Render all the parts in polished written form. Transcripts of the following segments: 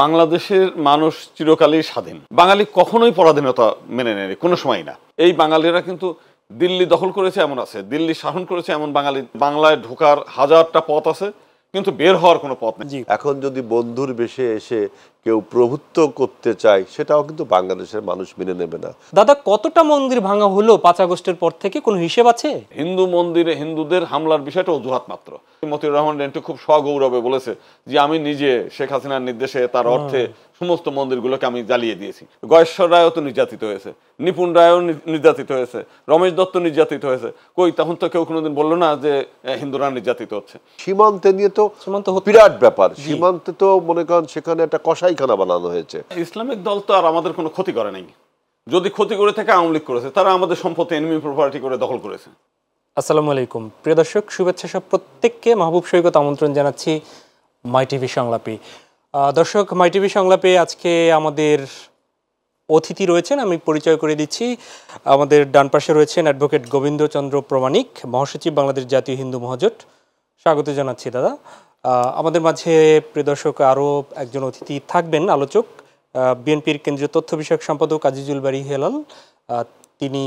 বাংলাদেশের মানুষ চিরকালই স্বাধীন। বাঙালি কখনোই পরাধীনতা মেনে নেয়নি, কোনো সময় না। এই বাঙালিরা কিন্তু দিল্লি দখল করেছে এমন আছে, দিল্লি শাসন করেছে এমন বাঙালি। বাংলায় ঢোকার হাজারটা পথ আছে, কিন্তু বের হওয়ার কোনো পথ নেই। এখন যদি বন্ধুর বেশে এসে কেউ প্রভুত্ব করতে চায়, সেটাও কিন্তু বাংলাদেশের মানুষ মেনে নেবে না। দাদা, কতটা মন্দির ভাঙা হলো 5 আগস্টের পর থেকে, কোনো হিসেব আছে? হিন্দু মন্দিরে হিন্দুদের হামলার বিষয়টা অজুহাত মাত্র। মতিউর রহমান রেন্টু খুব সগৌরবে বলেছে যে আমি নিজে শেখ হাসিনার নির্দেশে তার অর্থে সমস্ত মন্দিরগুলোকে আমি জ্বালিয়ে দিয়েছি। গয়েশ্বর রায়ও তো নির্যাতিত হয়েছে, নিপুণ রায়ও নির্যাতিত হয়েছে, রমেশ দত্ত নির্যাতিত হয়েছে। কই, তখন তো কেউ কোনোদিন বললো না যে হিন্দুরা নির্যাতিত হচ্ছে। সীমান্তে নিয়ে তো বিরাট ব্যাপার। সীমান্তে তো মনে করেন সেখানে একটা কসাইখানা বানানো হয়েছে। ইসলামিক দল তো আর আমাদের কোনো ক্ষতি করে নাই। যদি ক্ষতি করে থাকে আওয়ামী লীগ করেছে, তারা আমাদের সম্পত্তি এনিমি প্রপার্টি করে দখল করেছে। আসসালামু আলাইকুম প্রিয় দর্শক, শুভেচ্ছা সব প্রত্যেককে। মাহবুব সৈকত আমন্ত্রণ জানাচ্ছি মাই টিভি সংলাপে। দর্শক, মাই টিভি সংলাপে আজকে আমাদের অতিথি রয়েছেন, আমি পরিচয় করে দিচ্ছি। আমাদের ডান পাশে রয়েছেন অ্যাডভোকেট গোবিন্দচন্দ্র প্রমাণিক, মহাসচিব বাংলাদেশ জাতীয় হিন্দু মহাজোট। স্বাগত জানাচ্ছি দাদা। আমাদের মাঝে প্রিয় দর্শক আরও একজন অতিথি থাকবেন, আলোচক, বিএনপির কেন্দ্রীয় তথ্য বিষয়ক সম্পাদক আজিজুল বারী হেলাল। তিনি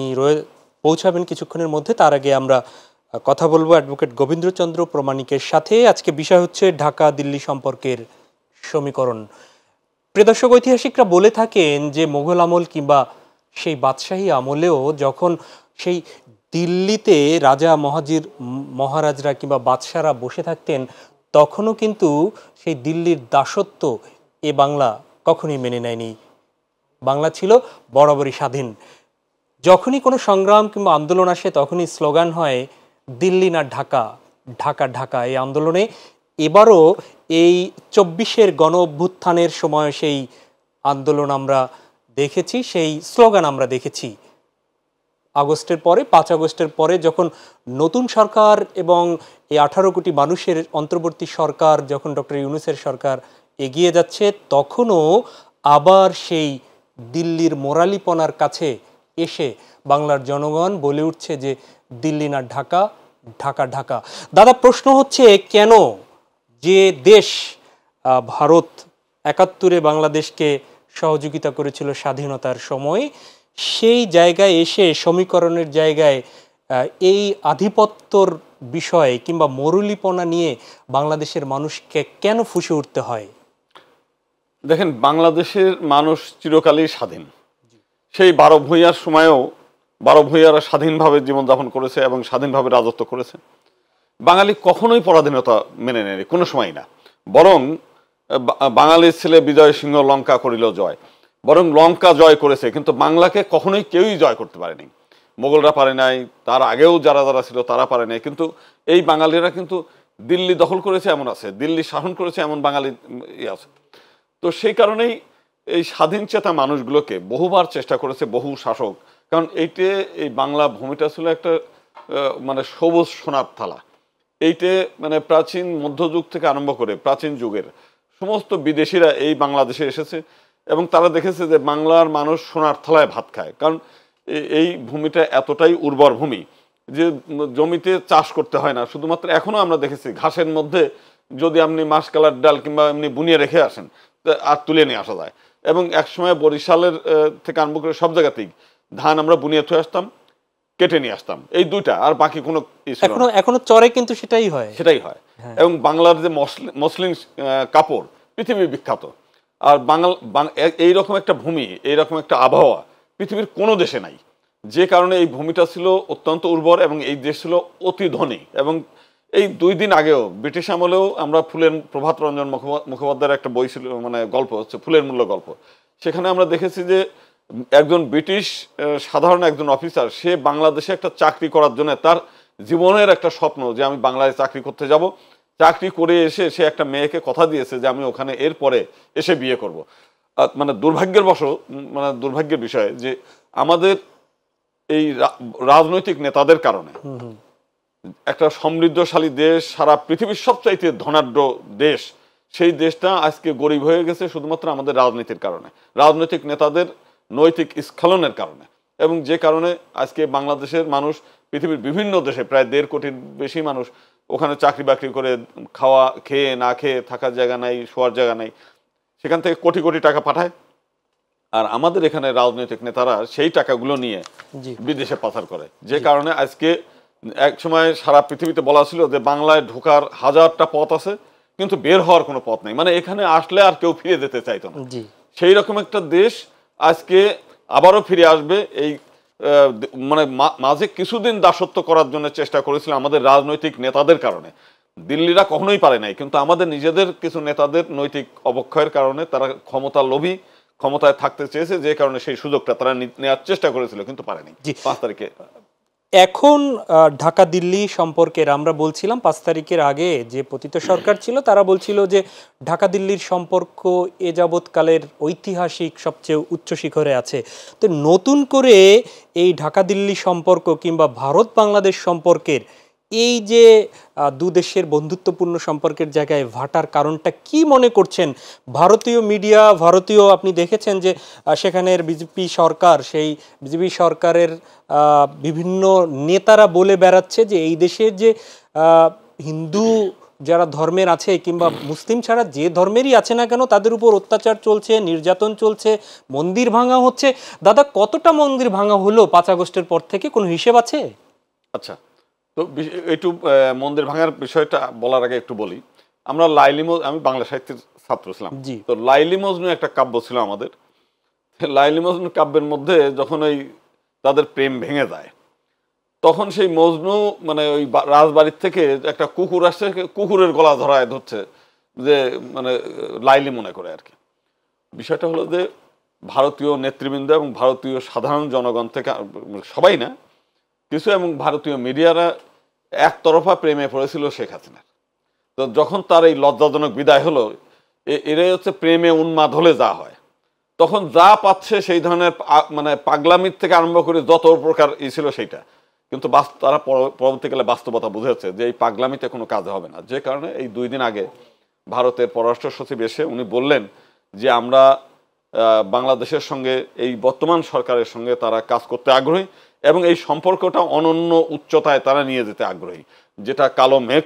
পৌঁছাবেন কিছুক্ষণের মধ্যে। তার আগে আমরা কথা বলবো অ্যাডভোকেট গোবিন্দচন্দ্র প্রমাণিকের সাথে। আজকে বিষয় হচ্ছে ঢাকা দিল্লি সম্পর্কের সমীকরণ। প্রিয় দর্শক, ঐতিহাসিকরা বলে থাকেন যে মোগল আমল কিংবা সেই বাদশাহী আমলেও যখন সেই দিল্লিতে রাজা মহারাজরা কিংবা বাদশাহরা বসে থাকতেন, তখনও কিন্তু সেই দিল্লির দাসত্ব এ বাংলা কখনোই মেনে নেয়নি। বাংলা ছিল বরাবরই স্বাধীন। যখনই কোনো সংগ্রাম কিংবা আন্দোলন আসে, তখনই স্লোগান হয় দিল্লি না ঢাকা, ঢাকা ঢাকা। এই আন্দোলনে এবারও এই 24-এর গণ অভ্যুত্থানের সময় সেই আন্দোলন আমরা দেখেছি, সেই স্লোগান আমরা দেখেছি। আগস্টের পরে, 5 আগস্টের পরে যখন নতুন সরকার এবং এই 18 কোটি মানুষের অন্তর্বর্তী সরকার, যখন ডক্টর ইউনূসের সরকার এগিয়ে যাচ্ছে, তখনও আবার সেই দিল্লির মোরালিপনার কাছে এসে বাংলার জনগণ বলে উঠছে যে দিল্লি না ঢাকা, ঢাকা ঢাকা। দাদা, প্রশ্ন হচ্ছে কেন যে দেশ ভারত 71-এ বাংলাদেশকে সহযোগিতা করেছিল স্বাধীনতার সময়, সেই জায়গায় এসে সমীকরণের জায়গায় এই আধিপত্যর বিষয়ে কিংবা মরুলিপনা নিয়ে বাংলাদেশের মানুষকে কেন ফুঁসে উঠতে হয়? দেখেন, বাংলাদেশের মানুষ চিরকালই স্বাধীন। সেই 12 ভূঁইয়ার সময়েও 12 ভূঁইয়ারা স্বাধীনভাবে জীবনযাপন করেছে এবং স্বাধীনভাবে রাজত্ব করেছে। বাঙালি কখনোই পরাধীনতা মেনে নেয়নি, কোনো সময় না। বরং বাঙালির ছেলে বিজয় সিংহ লঙ্কা করিল জয়, বরং লঙ্কা জয় করেছে, কিন্তু বাংলাকে কখনোই কেউই জয় করতে পারেনি। মোগলরা পারে নাই, তার আগেও যারা যারা ছিল তারা পারে নাই। কিন্তু এই বাঙালিরা কিন্তু দিল্লি দখল করেছে এমন আছে, দিল্লি শাসন করেছে এমন বাঙালি আছে। তো সেই কারণেই এই স্বাধীন চেতা মানুষগুলোকে বহুবার চেষ্টা করেছে বহু শাসক। কারণ এই বাংলা ভূমিটা ছিল একটা মানে সবুজ সোনার থালা। এইটে মানে প্রাচীন মধ্যযুগ থেকে আরম্ভ করে প্রাচীন যুগের সমস্ত বিদেশিরা এই বাংলাদেশে এসেছে এবং তারা দেখেছে যে বাংলার মানুষ সোনার থালায় ভাত খায়। কারণ এই ভূমিটা এতটাই উর্বর ভূমি যে জমিতে চাষ করতে হয় না। শুধুমাত্র এখনও আমরা দেখেছি ঘাসের মধ্যে যদি আপনি মাসকালার ডাল কিংবা এমনি বুনিয়ে রেখে আসেন, আর তুলে নিয়ে আসা যায়। এবং একসময় বরিশালের থেকে আরম্ভ করে সব জায়গাতেই ধান আমরা বুনিয়ে থয়ে আসতাম, কেটে নিয়ে আসতাম, এই দুইটা, আর বাকি কোনো এখনো চরে কিন্তু সেটাই হয়। এবং বাংলার যে মসলিন কাপড় পৃথিবী বিখ্যাত। আর এইরকম একটা ভূমি, এইরকম একটা আবহাওয়া পৃথিবীর কোনো দেশে নাই। যে কারণে এই ভূমিটা ছিল অত্যন্ত উর্বর এবং এই দেশ ছিল অতি ধনী। এবং এই 2 দিন আগেও ব্রিটিশ আমলেও আমরা প্রভাত রঞ্জন মুখোপাধ্যায়ের একটা বই ছিল, মানে গল্প হচ্ছে ফুলের মূল্য গল্প। সেখানে আমরা দেখেছি যে একজন ব্রিটিশ সাধারণ একজন অফিসার, সে বাংলাদেশে একটা চাকরি করার জন্য তার জীবনের একটা স্বপ্ন যে আমি বাংলায় চাকরি করতে যাব। চাকরি করে এসে সে একটা মেয়েকে কথা দিয়েছে যে আমি ওখানে এরপরে এসে বিয়ে করব। মানে দুর্ভাগ্যের বিষয় যে আমাদের এই রাজনৈতিক নেতাদের কারণে একটা সমৃদ্ধশালী দেশ, সারা পৃথিবীর সবচাইতে ধনাঢ্য দেশ, সেই দেশটা আজকে গরিব হয়ে গেছে শুধুমাত্র আমাদের রাজনীতির কারণে, রাজনৈতিক নেতাদের নৈতিক স্খলনের কারণে। এবং যে কারণে আজকে বাংলাদেশের মানুষ পৃথিবীর বিভিন্ন দেশে প্রায় 1.5 কোটির বেশি মানুষ ওখানে চাকরি বাকরি করে খেয়ে না খেয়ে থাকার জায়গা নাই, শোয়ার জায়গা নাই। সেখান থেকে কোটি কোটি টাকা পাঠায়, আর আমাদের এখানে রাজনৈতিক নেতারা সেই টাকাগুলো নিয়ে জি বিদেশে পাচার করে। যে কারণে আজকে এক সময় সারা পৃথিবীতে বলা ছিল যে বাংলায় ঢোকার 1000টা পথ আছে, কিন্তু বের হওয়ার কোনো পথ নেই, মানে এখানে আসলে আর কেউ ফিরে যেতে চাইতো না। জি সেই রকম একটা দেশ আজকে আবারও ফিরে আসবে। এই মানে মাঝে কিছুদিন দাসত্ব করার জন্য চেষ্টা করেছিল আমাদের রাজনৈতিক নেতাদের কারণে, দিল্লিরা কখনোই পারে নাই, কিন্তু আমাদের নিজেদের কিছু নেতাদের নৈতিক অবক্ষয়ের কারণে তারা ক্ষমতা লোভী, ক্ষমতায় থাকতে চেয়েছে, যে কারণে সেই সুযোগটা তারা নেওয়ার চেষ্টা করেছিল, কিন্তু পারেনি। 5 তারিখে এখন ঢাকা দিল্লি সম্পর্কের আমরা বলছিলাম 5 তারিখের আগে যে পতিত সরকার ছিল তারা বলছিল যে ঢাকা দিল্লির সম্পর্ক এ যাবৎকালের ঐতিহাসিক সবচেয়ে উচ্চ শিখরে আছে। তো নতুন করে এই ঢাকা দিল্লি সম্পর্ক কিংবা ভারত বাংলাদেশ সম্পর্কের এই যে দু দেশের বন্ধুত্বপূর্ণ সম্পর্কের জায়গায় ভাটার কারণটা কি মনে করছেন? ভারতীয় মিডিয়া, ভারতীয় আপনি দেখেছেন যে সেখানের বিজেপি সরকার, সেই বিজেপি সরকারের বিভিন্ন নেতারা বলে বেড়াচ্ছে যে এই দেশের যে হিন্দু যারা ধর্মের আছে কিংবা মুসলিম ছাড়া যে ধর্মেরই আছে না কেন তাদের উপর অত্যাচার চলছে, নির্যাতন চলছে, মন্দির ভাঙা হচ্ছে। দাদা, কতটা মন্দির ভাঙা হলো 5 আগস্টের পর থেকে, কোনো হিসেব আছে? আচ্ছা, তো একটু মন্দির ভাঙার বিষয়টা বলার আগে একটু বলি। আমরা আমি বাংলা সাহিত্যের ছাত্র ছিলাম, তো লাইলি মজনু একটা কাব্য ছিল আমাদের। লাইলি মজনু কাব্যের মধ্যে যখন ওই তাদের প্রেম ভেঙে যায়, তখন সেই মজনু মানে ওই রাজবাড়ির থেকে একটা কুকুর আসছে, কুকুরের গলা ধরছে, যে মানে লাইলি মনে করে আর কি। বিষয়টা হলো যে ভারতীয় নেতৃবৃন্দ এবং ভারতীয় সাধারণ জনগণ থেকে, সবাই না, কিছু, এবং ভারতীয় মিডিয়ারা একতরফা প্রেমে পড়েছিল শেখ হাসিনার। তো যখন তার এই লজ্জাজনক বিদায় হলো, এরাই হচ্ছে প্রেমে উন্মাদ হলে যা হয়, তখন যা পাচ্ছে সেই ধরনের মানে পাগলামির থেকে আরম্ভ করে যত প্রকার ছিল সেইটা, কিন্তু তারা পরবর্তীকালে বাস্তবতা বুঝেছে যে এই পাগলামিতে কোনো কাজ হবে না। যে কারণে এই 2 দিন আগে ভারতের পররাষ্ট্র সচিব এসে উনি বললেন যে আমরা বাংলাদেশের সঙ্গে, এই বর্তমান সরকারের সঙ্গে তারা কাজ করতে আগ্রহী এবং এই সম্পর্কটা অনন্য উচ্চতায় তারা নিয়ে যেতে আগ্রহী। যেটা কালো মেঘ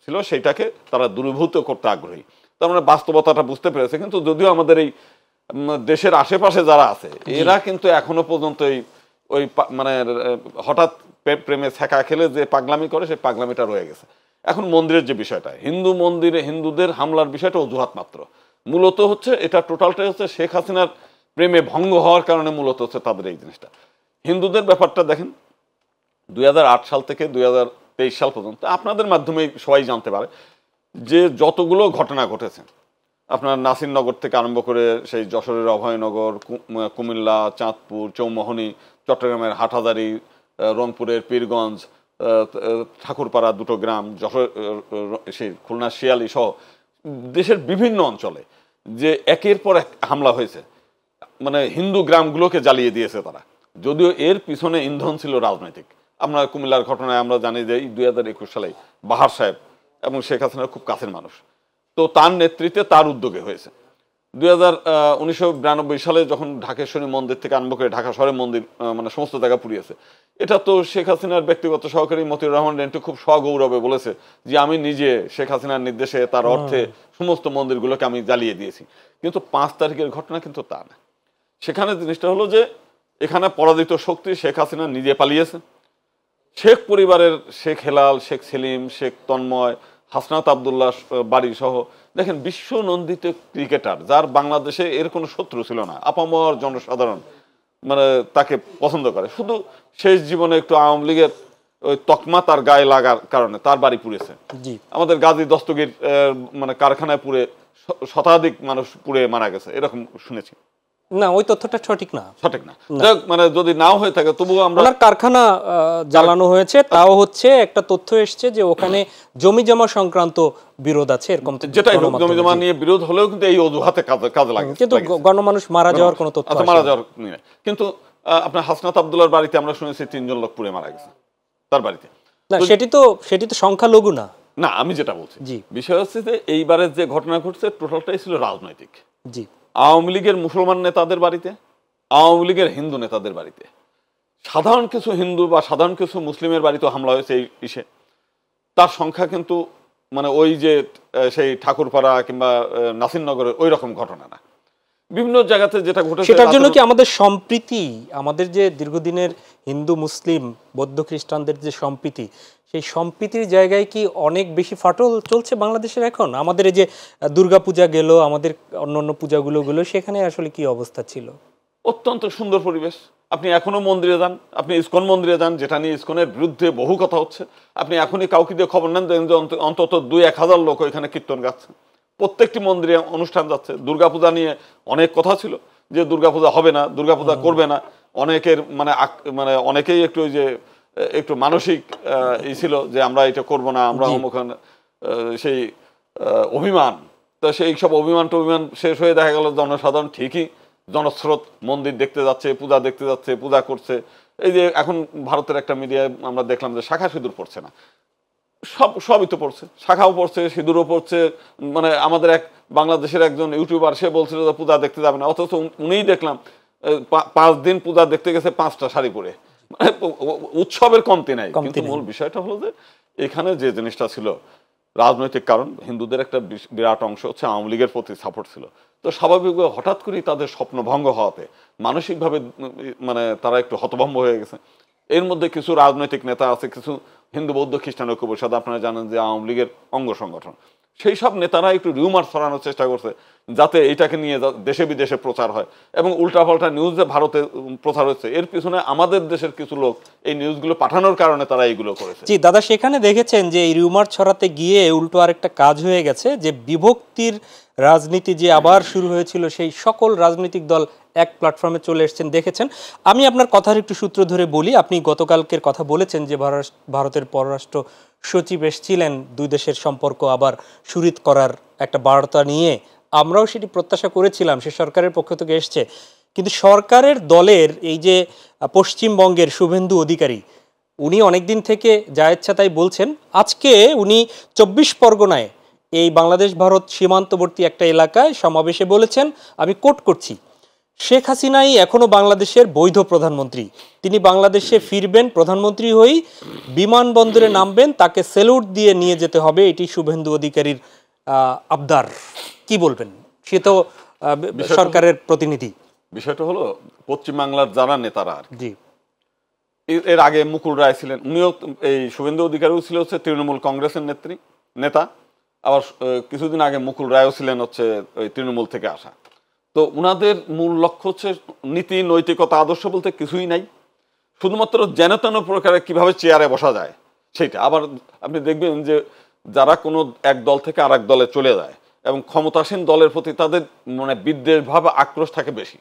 ছিল সেইটাকে তারা দূরীভূত করতে আগ্রহী। তার মানে বাস্তবতাটা বুঝতে পেরেছে। কিন্তু যদিও আমাদের এই দেশের আশেপাশে যারা আছে এরা কিন্তু এখনো পর্যন্ত ওই মানে হঠাৎ প্রেমে ছ্যাঁকা খেলে যে পাগলামি করে, সেই পাগলামিটা রয়ে গেছে। এখন মন্দিরের যে বিষয়টা, হিন্দু মন্দিরে হিন্দুদের হামলার বিষয়টা অজুহাত মাত্র। মূলত হচ্ছে এটা টোটালটাই হচ্ছে শেখ হাসিনার প্রেমে ভঙ্গ হওয়ার কারণে মূলত হচ্ছে তাদের এই জিনিসটা। হিন্দুদের ব্যাপারটা দেখেন, 2008 সাল থেকে 2023 সাল পর্যন্ত আপনাদের মাধ্যমেই সবাই জানতে পারে যে যতগুলো ঘটনা ঘটেছে, আপনার নাসিরনগর থেকে আরম্ভ করে সেই যশোরের অভয়নগর, কুমিল্লা, চাঁদপুর, চৌমোহনী, চট্টগ্রামের হাটহাজারী, রংপুরের পীরগঞ্জ, ঠাকুরপাড়া 2টো গ্রাম, যশোর, সেই খুলনা শিয়ালি সহ দেশের বিভিন্ন অঞ্চলে যে একের পর এক হামলা হয়েছে, মানে হিন্দু গ্রামগুলোকে জ্বালিয়ে দিয়েছে তারা। যদিও এর পিছনে ইন্ধন ছিল রাজনৈতিক। আমরা কুমিল্লার ঘটনায় আমরা জানি যে 2021 সালে বাহার সাহেব এবং শেখ হাসিনার খুব কাছের মানুষ, তো তার নেতৃত্বে, তার উদ্যোগে হয়েছে। 1992 সালে যখন ঢাকেশ্বরী মন্দির থেকে আরম্ভ করে ঢাকা শহরের মন্দির মানে সমস্ত জায়গা পুড়িয়েছে, এটা তো শেখ হাসিনার ব্যক্তিগত সহকারী মতিউর রহমান রেন্টু খুব সগৌরবে বলেছে যে আমি নিজে শেখ হাসিনার নির্দেশে, তার অর্থে সমস্ত মন্দিরগুলোকে আমি জ্বালিয়ে দিয়েছি। কিন্তু 5 তারিখের ঘটনা কিন্তু তা না। সেখানে জিনিসটা হলো যে এখানে পরাজিত শক্তি শেখ হাসিনা নিজে পালিয়েছে। শেখ পরিবারের শেখ হেলাল, শেখ সেলিম, শেখ তন্ময়, হাসনাত আবদুল্লাহ বাড়ি সহ দেখেন বিশ্ব নন্দিত ক্রিকেটার, যার বাংলাদেশে এর কোনো শত্রু ছিল না, আপামর জনসাধারণ মানে তাকে পছন্দ করে। শুধু শেষ জীবনে একটু আওয়ামী লীগের ওই তকমা তার গায়ে লাগার কারণে তার বাড়ি পুড়েছে। আমাদের গাজী দস্তগীর মানে কারখানায় পুড়ে শতাধিক মানুষ পুড়ে মারা গেছে, এরকম শুনেছি। না, ওই তথ্যটা সঠিক না। মানে যদি নাও হয়ে থাকে তবুও আমরা, ওনার কারখানা জ্বালানো হয়েছে, তাও হচ্ছে একটা তথ্য এসছে যে ওখানে জমি জমা সংক্রান্ত বিরোধ আছে, এরকম। যেটাই হোক, জমি জমা নিয়ে বিরোধ হলেও কিন্তু এই অজুহাতে কাজে লাগে, কিন্তু গণমানুষ মারা যাওয়ার কোনো তথ্য মারা যাওয়ার নেই। কিন্তু আপনার হাসনাত আবদুল্লাহর বাড়িতে আমরা শুনেছি 3 জন লোক পুড়ে মারা গেছে তার বাড়িতে। না, সেটি তো সংখ্যালঘু না। না, আমি যেটা বলছি বিষয় হচ্ছে যে এইবারের যে ঘটনা ঘটছে টোটালটাই ছিল রাজনৈতিক। জি, আওয়ামী লীগের মুসলমান নেতাদের বাড়িতে, আওয়ামী লীগের হিন্দু নেতাদের বাড়িতে, সাধারণ কিছু হিন্দু বা সাধারণ কিছু মুসলিমের বাড়িতে হামলা হয়েছে এই ইসে। তার সংখ্যা কিন্তু মানে ওই যে সেই ঠাকুরপাড়া কিংবা নাসিরনগরের ওই রকম ঘটনা না। বিভিন্ন জায়গাতে যেটা ঘটেছে সেটার জন্য কি আমাদের সম্প্রীতি, আমাদের যে দীর্ঘদিনের হিন্দু মুসলিম বৌদ্ধ খ্রিস্টানদের যে সম্প্রীতি, সেই সম্প্রীতির জায়গায় কি অনেক বেশি ফাটল চলছে বাংলাদেশের এখন? আমাদের এই যে দুর্গাপূজা গেল, আমাদের অন্যান্য পূজাগুলো গেল, সেখানে আসলে কি অবস্থা ছিল? অত্যন্ত সুন্দর পরিবেশ। আপনি এখনো মন্দিরে যান, আপনি ইসকন মন্দিরে যান, যেটা নিয়ে ইসকনের বিরুদ্ধে বহু কথা হচ্ছে। আপনি এখনই কাউকে দিয়ে খবর নেন যে অন্তত 2-1 হাজার লোক ওইখানে কীর্তন গাচ্ছে, প্রত্যেকটি মন্দিরে অনুষ্ঠান যাচ্ছে। দুর্গাপূজা নিয়ে অনেক কথা ছিল যে দুর্গাপূজা হবে না, দুর্গাপূজা করবে না। অনেকের মানে অনেকেই একটু ওই যে একটু মানসিক ই ছিল যে আমরা এটা করব না, আমরা সেই অভিমান। তো সেই সব অভিমান শেষ হয়ে দেখা গেল জনসাধারণ ঠিকই জনস্রোত মন্দির দেখতে যাচ্ছে, পূজা দেখতে যাচ্ছে, পূজা করছে। এই যে এখন ভারতের একটা মিডিয়ায় আমরা দেখলাম যে শাখা সিঁদুর পড়ছে না, সবই তো পড়ছে, শাখাও পড়ছে, সিঁদুরও পড়ছে। মানে আমাদের এক বাংলাদেশের একজন ইউটিউবার, সে বলছিল যে পূজা দেখতে যাবে না, অথচ উনিই দেখলাম 5 দিন পূজা দেখতে গেছে 5টা শাড়ি পরে। মানে উৎসবের কমতি নাই। কিন্তু মূল বিষয়টা হলো যে এখানে যে জিনিসটা ছিল রাজনৈতিক কারণ, হিন্দুদের একটা বিরাট অংশ হচ্ছে আওয়ামী লীগের প্রতি সাপোর্ট ছিল। তো স্বাভাবিকভাবে হঠাৎ করেই তাদের স্বপ্নভঙ্গ হওয়াতে মানসিকভাবে মানে তারা একটু হতভম্ব হয়ে গেছে। এর মধ্যে কিছু রাজনৈতিক নেতা আছে, কিছু হিন্দু বৌদ্ধ খ্রিস্টান ঐক্য পরিষদ, আপনারা জানেন যে আওয়ামী লীগের অঙ্গ সংগঠন, সেই সব নেতারা একটু রিউমার ছড়ানোর চেষ্টা করছে যাতে এটাকে নিয়ে দেশে বিদেশে প্রচার হয় এবং উল্টাপাল্টা নিউজ যে ভারতে প্রচার হচ্ছে, এর পিছনে আমাদের দেশের কিছু লোক এই নিউজগুলো পাঠানোর কারণে তারা এইগুলো করেছে। জি দাদা, সেখানে দেখেছেন যে এই রিউমার ছড়াতে গিয়ে উল্টো আরেকটা কাজ হয়ে গেছে, যে বিভক্তির রাজনীতি যে আবার শুরু হয়েছিল, সেই সকল রাজনৈতিক দল এক প্ল্যাটফর্মে চলে এসেছেন দেখেছেন। আমি আপনার কথার একটু সূত্র ধরে বলি, আপনি গতকালকের কথা বলেছেন যে ভারতের পররাষ্ট্র সচিব এসেছিলেন দুই দেশের সম্পর্ক আবার সুরিত করার একটা বার্তা নিয়ে। আমরাও সেটি প্রত্যাশা করেছিলাম, সে সরকারের পক্ষ থেকে এসছে। কিন্তু সরকারের দলের এই যে পশ্চিমবঙ্গের শুভেন্দু অধিকারী, উনি অনেকদিন থেকে যা ইচ্ছা তাই বলছেন। আজকে উনি 24 পরগনায় এই বাংলাদেশ ভারত সীমান্তবর্তী একটা এলাকায় সমাবেশে বলেছেন, আমি কোট করছি, শেখ হাসিনাই এখনো বাংলাদেশের বৈধ প্রধানমন্ত্রী, তিনি বাংলাদেশে ফিরবেন, প্রধানমন্ত্রী হয়েই বিমানবন্দরে নামবেন, তাকে স্যালুট দিয়ে নিয়ে যেতে হবে, এটি শুভেন্দু অধিকারীর আবদার। কি বলবেন? সে তো সরকারের প্রতিনিধি। বিষয়টা হলো পশ্চিমবাংলার যারা নেতারা, জি, এর আগে মুকুল রায় ছিলেন, উনিও এই শুভেন্দু অধিকারীও ছিল হচ্ছে তৃণমূল কংগ্রেসের নেতা। আবার কিছুদিন আগে মুকুল রায়ও ছিলেন হচ্ছে ওই তৃণমূল থেকে আসা। তো উনাদের মূল লক্ষ্য হচ্ছে নীতি, নৈতিকতা, আদর্শ বলতে কিছুই নাই, শুধুমাত্র যেন তেন প্রকারে কিভাবে চেয়ারে বসা যায় সেইটা। আবার আপনি দেখবেন যে যারা কোনো এক দল থেকে আর এক দলে চলে যায় এবং ক্ষমতাসীন দলের প্রতি তাদের মানে বিদ্বেষ ভাব, আক্রোশ থাকে বেশি।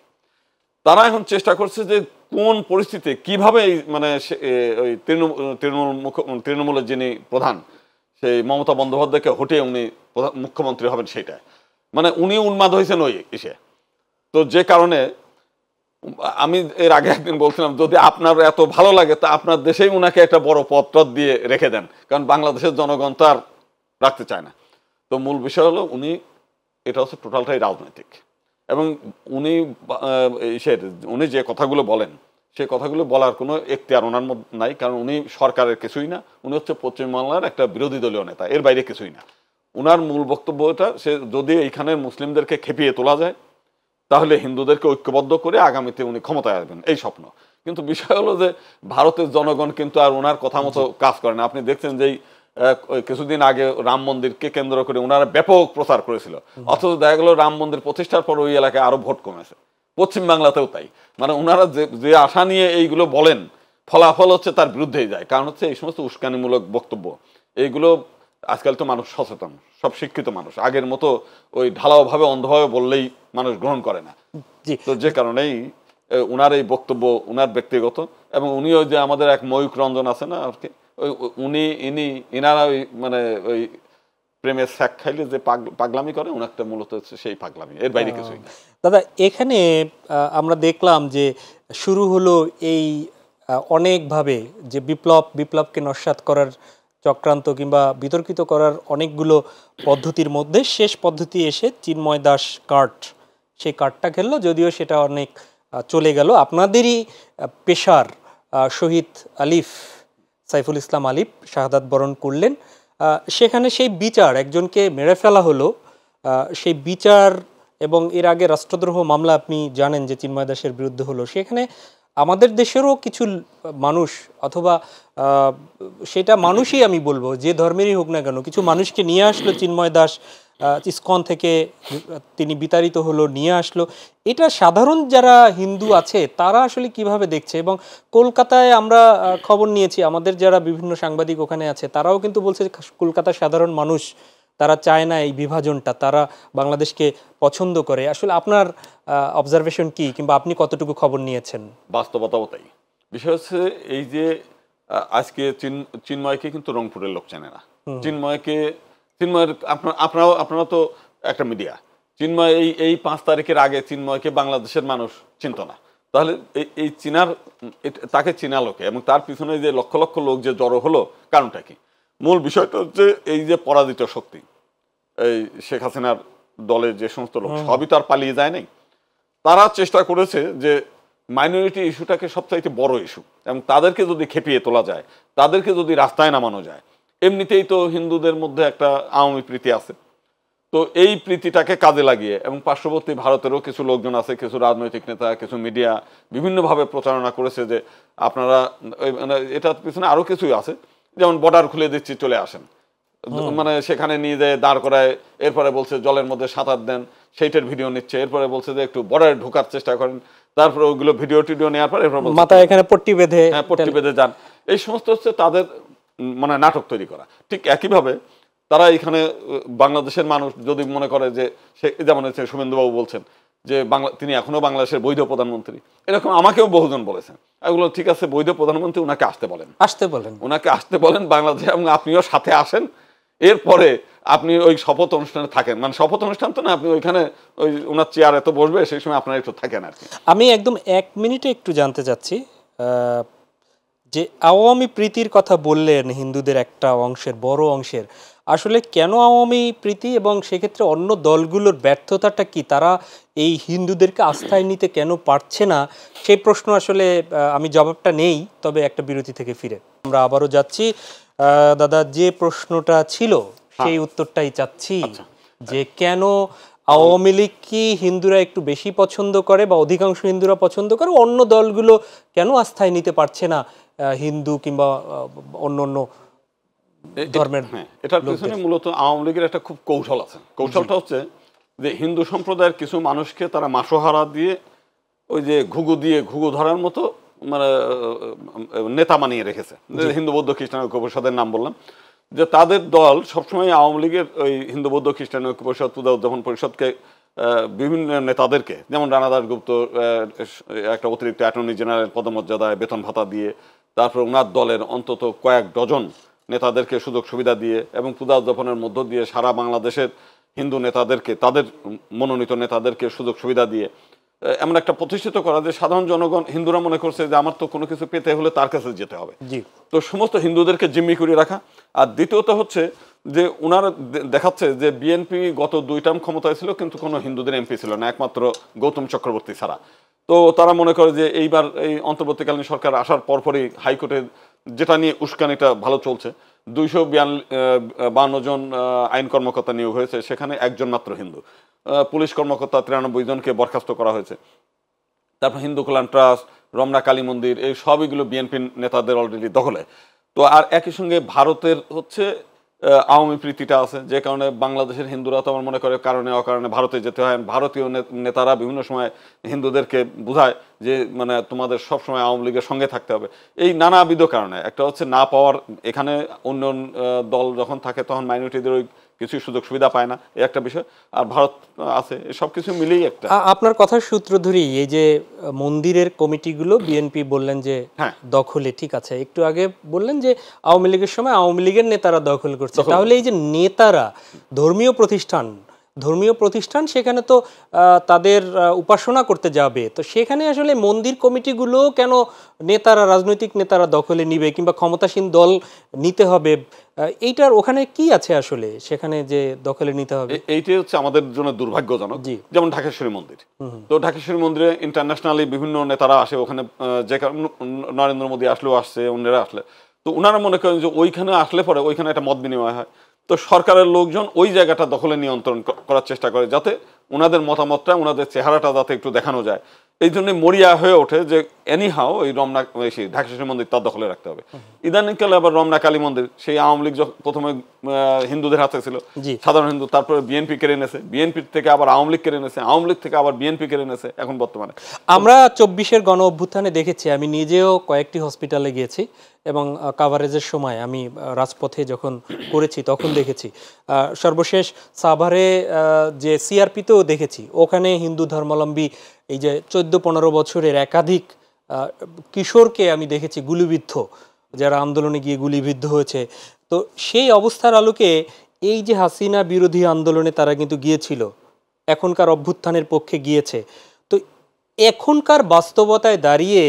তারা এখন চেষ্টা করছে যে কোন পরিস্থিতিতে কিভাবে মানে ওই তৃণমূলের যিনি প্রধান, সেই মমতা বন্দ্যোপাধ্যায়কে হটিয়ে উনি মুখ্যমন্ত্রী হবেন, সেইটা মানে উনি উন্মাদ হয়েছেন ওই এসে। তো যে কারণে আমি এর আগে একদিন বলছিলাম, যদি আপনার এত ভালো লাগে তা আপনার দেশেই উনাকে একটা বড় পদ দিয়ে রেখে দেন, কারণ বাংলাদেশের জনগণ তো আর রাখতে চায় না। তো মূল বিষয় হলো এটা হচ্ছে টোটালটাই রাজনৈতিক। এবং উনি যে কথাগুলো বলেন, সেই কথাগুলো বলার কোনো এখতিয়ার ওনার মধ্যে নাই, কারণ উনি সরকারের কিছুই না, উনি হচ্ছে পশ্চিমবাংলার একটা বিরোধী দলীয় নেতা, এর বাইরে কিছুই না। উনার মূল বক্তব্যটা, সে যদি এইখানে মুসলিমদেরকে খেপিয়ে তোলা যায় তাহলে হিন্দুদেরকে ঐক্যবদ্ধ করে আগামীতে উনি ক্ষমতায় আসবেন, এই স্বপ্ন। কিন্তু বিষয় হলো যে ভারতের জনগণ কিন্তু আর ওনার কথা মতো কাজ করে না। আপনি দেখছেন যে কিছুদিন আগে রাম মন্দিরকে কেন্দ্র করে ওনারা ব্যাপক প্রচার করেছিল, অথচ দেখা গেল রাম মন্দির প্রতিষ্ঠার পর ওই এলাকায় আরো ভোট কমেছে, পশ্চিমবাংলাতেও তাই। মানে ওনারা যে আশা নিয়ে এইগুলো বলেন, ফলাফল হচ্ছে তার বিরুদ্ধেই যায়। কারণ হচ্ছে এই সমস্ত উস্কানিমূলক বক্তব্য, এইগুলো আজকাল তো মানুষ সচেতন, সব শিক্ষিত মানুষ, আগের মতো ওই ঢালাও ভাবে অন্ধভাবে বললেই মানুষ গ্রহণ করে না। তো যে কারণেই উনার এই বক্তব্য উনার ব্যক্তিগত, এবং উনিও যে আমাদের এক ময়ূক রঞ্জন আছে না আর কি, ইনারা ওই মানে ওই প্রেমের স্যাক খাইলে যে পাগলামি করে, উনারটা মূলত হচ্ছে সেই পাগলামি, এর বাইরে কিছুই না। দাদা, এখানে আমরা দেখলাম যে শুরু হলো এই অনেকভাবে যে বিপ্লবকে নস্যাৎ করার চক্রান্ত কিংবা বিতর্কিত করার অনেকগুলো পদ্ধতির মধ্যে শেষ পদ্ধতি এসে চিন্ময় দাস কার্ড, সেই কার্ডটা খেললো, যদিও সেটা অনেক চলে গেল। আপনাদেরই পেশার শহীদ আলিফ, সাইফুল ইসলাম আলিফ শাহাদাত বরণ করলেন। সেখানে সেই বিচার, একজনকে মেরে ফেলা হলো, সেই বিচার এবং এর আগে রাষ্ট্রদ্রোহ মামলা আপনি জানেন যে চিন্ময় দাসের বিরুদ্ধে হলো, সেখানে আমাদের দেশেরও কিছু মানুষ, অথবা সেটা মানুষই আমি বলবো, যে ধর্মেরই হোক না কেন, কিছু মানুষকে নিয়ে আসলো চিন্ময় দাস, ইসকন থেকে তিনি বিতাড়িত হলো, নিয়ে আসলো। এটা সাধারণ যারা হিন্দু আছে তারা আসলে কিভাবে দেখছে? এবং কলকাতায় আমরা খবর নিয়েছি, আমাদের যারা বিভিন্ন সাংবাদিক ওখানে আছে তারাও কিন্তু বলছে কলকাতার সাধারণ মানুষ তারা চায় না এই বিভাজনটা, তারা বাংলাদেশকে পছন্দ করে। আসলে আপনার অবজারভেশন কি, কিংবা আপনি কতটুকু খবর নিয়েছেন? বাস্তবতাও তাই। বিষয় হচ্ছে এই যে আজকে চিন্ময়কে কিন্তু রংপুরের লোক চেনে না। চিন্ময়ের আপনারা তো একটা মিডিয়া, চিন্ময় এই 5 তারিখের আগে চিন্ময়কে বাংলাদেশের মানুষ চিনত না। তাহলে এই তাকে চিনা লোকে এবং তার পিছনে যে লক্ষ লক্ষ লোক যে জড়ো হলো, কারণটা কি? মূল বিষয়টা হচ্ছে এই যে পরাজিত শক্তি, এই শেখ হাসিনার দলের যে সমস্ত লোক, সবই তো আর পালিয়ে যায় নাই। তারা চেষ্টা করেছে যে মাইনরিটি ইস্যুটাকে সবচাইতে বড় ইস্যু, এবং তাদেরকে যদি খেপিয়ে তোলা যায়, তাদেরকে যদি রাস্তায় নামানো যায়, এমনিতেই তো হিন্দুদের মধ্যে একটা আওয়ামী প্রীতি আছে, তো এই প্রীতিটাকে কাজে লাগিয়ে, এবং পার্শ্ববর্তী ভারতেরও কিছু লোকজন আছে, কিছু রাজনৈতিক নেতা, কিছু মিডিয়া বিভিন্নভাবে প্রচারণা করেছে যে আপনারা, মানে এটার পিছনে আরো কিছুই আছে, যেমন বর্ডার খুলে দিচ্ছি চলে আসেন, মানে সেখানে নিয়ে যায় দাঁড় করায়, এরপরে বলছে জলের মধ্যে সাঁতার দেন, সেইটার ভিডিও নিচ্ছে, এরপরে বলছে যে একটু বর্ডারে ঢোকার চেষ্টা করেন, তারপরে ওগুলো ভিডিও টিডিও নেওয়ার পর এরপর মাথায় এখানে পট্টি বেঁধে, হ্যাঁ পট্টি বেঁধে যান। এই সমস্ত হচ্ছে তাদের মানে নাটক তৈরি করা। ঠিক একইভাবে তারা এখানে বাংলাদেশের মানুষ যদি মনে করে যে যেমন হচ্ছে শুভেন্দুবাবু বলছেন যে তিনি এখনো বাংলাদেশের বৈধ প্রধানমন্ত্রী, এরকম আমাকেও বহুজন বলেছেন। এগুলো ঠিক আছে, বৈধ প্রধানমন্ত্রী, ওনাকে আসতে বলেন, ওনাকে আসতে বলেন বাংলাদেশে, এবং আপনিও সাথে আসেন। এরপরে আপনি ওই শপথ অনুষ্ঠানে থাকেন, মানে শপথ অনুষ্ঠান তো না, আপনি ওইখানে ওই ওনার চেয়ার এত বসবে, সেই সময় আপনারা একটু থাকেন আর কি। আমি একদম 1 মিনিটে একটু জানতে চাচ্ছি, যে আওয়ামী প্রীতির কথা বললেন হিন্দুদের একটা অংশের, বড় অংশের, আসলে কেন আওয়ামী প্রীতি, এবং সেক্ষেত্রে অন্য দলগুলোর ব্যর্থতাটা কি? তারা এই হিন্দুদেরকে আস্থায় নিতে কেন পারছে না? সেই প্রশ্ন আসলে আমি জবাবটা নেই, তবে একটা বিরতি থেকে ফিরে আমরা আবারও যাচ্ছি। দাদা, যে প্রশ্নটা ছিল সেই উত্তরটাই চাচ্ছি, যে কেন আওয়ামী লীগ কি হিন্দুরা একটু বেশি পছন্দ করে, বা অধিকাংশ হিন্দুরা পছন্দ করে, অন্য দলগুলো কেন আস্থায় নিতে পারছে না হিন্দু কিংবা অন্য অন্য ধর্মের? হ্যাঁ, এটার পিছনে মূলত আওয়ামী লীগের একটা খুব কৌশল আছে। কৌশলটা হচ্ছে যে হিন্দু সম্প্রদায়ের কিছু মানুষকে তারা মাসোহারা দিয়ে, ওই যে ঘুঘু ধরার মতো মানে নেতা বানিয়ে রেখেছে। হিন্দু বৌদ্ধ খ্রিস্টান ঐক্য পরিষদের নাম বললাম, যে তাদের দল সবসময় আওয়ামী লীগের ওই হিন্দু বৌদ্ধ খ্রিস্টান ঐক্য পরিষদ, পূজা উদযাপন পরিষদকে বিভিন্ন নেতাদেরকে, যেমন রানা দাশগুপ্ত একটা অতিরিক্ত অ্যাটর্নি জেনারেল পদমর্যাদায় বেতন ভাতা দিয়ে, তারপর ওনার দলের অন্তত কয়েক ডজন নেতাদেরকে সুযোগ সুবিধা দিয়ে, এবং পূজা উদযাপনের মধ্য দিয়ে সারা বাংলাদেশের হিন্দু নেতাদেরকে, তাদের মনোনীত নেতাদেরকে সুযোগ সুবিধা দিয়ে এমন একটা প্রতিষ্ঠিত করা যে সাধারণ জনগণ, হিন্দুরা মনে করছে যে আমার তো কোনো কিছু পেতে হলে তার কাছে যেতে হবে, তো সমস্ত হিন্দুদেরকে জিম্মি করে রাখা। আর দ্বিতীয়ত হচ্ছে যে ওনারা দেখাচ্ছে যে বিএনপি গত 2 টার্ম ক্ষমতায় ছিল, কিন্তু কোনো হিন্দুদের এমপি ছিল না, একমাত্র গৌতম চক্রবর্তী ছাড়া। তো তারা মনে করে যে এইবার এই অন্তর্বর্তীকালীন সরকার আসার পরপরই হাইকোর্টে যেটা নিয়ে উস্কানিটা ভালো চলছে, 252 জন আইন কর্মকর্তা নিয়োগ হয়েছে, সেখানে একজন মাত্র হিন্দু। পুলিশ কর্মকর্তা 93 জনকে বরখাস্ত করা হয়েছে। তারপর হিন্দু কল্যাণ ট্রাস্ট, রমনা কালী মন্দির, এই সবইগুলো বিএনপি নেতাদের অলরেডি দখলে। তো আর একই সঙ্গে ভারতের হচ্ছে আওয়ামী প্রীতিটা আছে, যে কারণে বাংলাদেশের হিন্দুরা তো আমার মনে করে কারণে অকারণে ভারতে যেতে হয়। ভারতীয় নেতারা বিভিন্ন সময় হিন্দুদেরকে বোঝায় যে মানে তোমাদের সবসময় আওয়ামী লীগের সঙ্গে থাকতে হবে, এই নানাবিধ কারণে। একটা হচ্ছে না পাওয়ার, এখানে অন্য দল যখন থাকে তখন মাইনরিটিদের ওই কিছু সুযোগ সুবিধা পায় না, এই একটা বিষয়। আর ভারত আছে, সব কিছু মিলেই একটা। আপনার কথার সূত্র ধরেই এই যে মন্দিরের কমিটিগুলো বিএনপি বললেন যে দখলে, ঠিক আছে, একটু আগে বললেন যে আওয়ামী লীগের সময় আওয়ামী লীগের নেতারা দখল করছে, তাহলে এই যে নেতারা ধর্মীয় প্রতিষ্ঠান সেখানে তো তাদের উপাসনা করতে যাবে, তো সেখানে আসলে মন্দির কমিটিগুলো কেন নেতারা, রাজনৈতিক নেতারা দখলে নিবে, কিংবা ক্ষমতাসীন দল নিতে হবে? এইটার ওখানে কি আছে আসলে সেখানে যে দখলে নিতে হবে? এইটাই হচ্ছে আমাদের জন্য দুর্ভাগ্যজনক। যেমন ঢাকেশ্বরী মন্দির, তো ঢাকেশ্বরী মন্দিরে ইন্টারন্যাশনালি বিভিন্ন নেতারা আসে ওখানে, যে নরেন্দ্র মোদী আসলেও আসছে, অন্যরা আসলে, তো ওনারা মনে করেন যে ওইখানে আসলে পরে ওইখানে একটা মত বিনিময় হয়, তো সরকারের লোকজন ওই জায়গাটা দখলে নিয়ন্ত্রণ করার চেষ্টা করে যাতে ওনাদের মতামতটা, ওনাদের চেহারাটা যাতে একটু দেখানো যায়। এই জন্য মরিয়া হয়ে ওঠে যে এনিহাও ওই রমনা ঢাকেশ্বরী মন্দির তার দখলে রাখতে হবে। ইদানিংকালে আবার রমনা কালী মন্দির, সেই আওয়ামী লীগ প্রথমে হিন্দুদের হাতে ছিল, সাধারণ হিন্দু, তারপরে বিএনপি কেড়ে নেছে, বিএনপির থেকে আবার আওয়ামী লীগ কেড়ে নেছে, আওয়ামী লীগ থেকে আবার বিএনপি কেড়ে নেছে এখন বর্তমানে। আমরা 24-এর গণ অভ্যুত্থানে দেখেছি, আমি নিজেও কয়েকটি হসপিটালে গিয়েছি এবং কাভারেজের সময় আমি রাজপথে যখন করেছি তখন দেখেছি। সর্বশেষ সাভারে যে সিআরপিতেও দেখেছি, ওখানে হিন্দু ধর্মাবলম্বী এই যে 14-15 বছরের একাধিক কিশোরকে আমি দেখেছি গুলিবিদ্ধ, যারা আন্দোলনে গিয়ে গুলিবিদ্ধ হয়েছে। তো সেই অবস্থার আলোকে এই যে হাসিনা বিরোধী আন্দোলনে তারা কিন্তু গিয়েছিল, এখনকার অভ্যুত্থানের পক্ষে গিয়েছে, তো এখনকার বাস্তবতায় দাঁড়িয়ে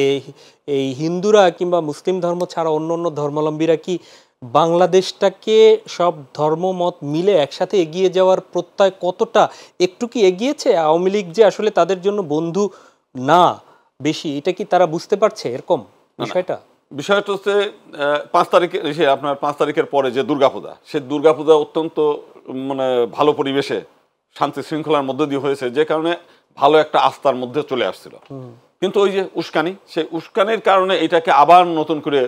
এই হিন্দুরা কিংবা মুসলিম ধর্ম ছাড়া অন্য অন্য ধর্মাবলম্বীরা কি বাংলাদেশটাকে সব ধর্মমত মিলে একসাথে এগিয়ে যাওয়ার প্রত্যয় কতটা, একটু কি এগিয়েছে? আওয়ামী লীগ যে আসলে তাদের জন্য বন্ধু না বেশি, এটা কি তারা বুঝতে পারছে এরকম বিষয়টা? বিষয়টা হচ্ছে 5 তারিখে আপনার 5 তারিখের পরে যে দুর্গাপূজা, সে দুর্গাপূজা অত্যন্ত মানে ভালো পরিবেশে শান্তি শৃঙ্খলার মধ্যে দিয়ে হয়েছে, যে কারণে ভালো একটা আস্থার মধ্যে চলে আসছিল। কিন্তু ওই যে উস্কানি, সেই উস্কানির কারণে এটাকে আবার নতুন করে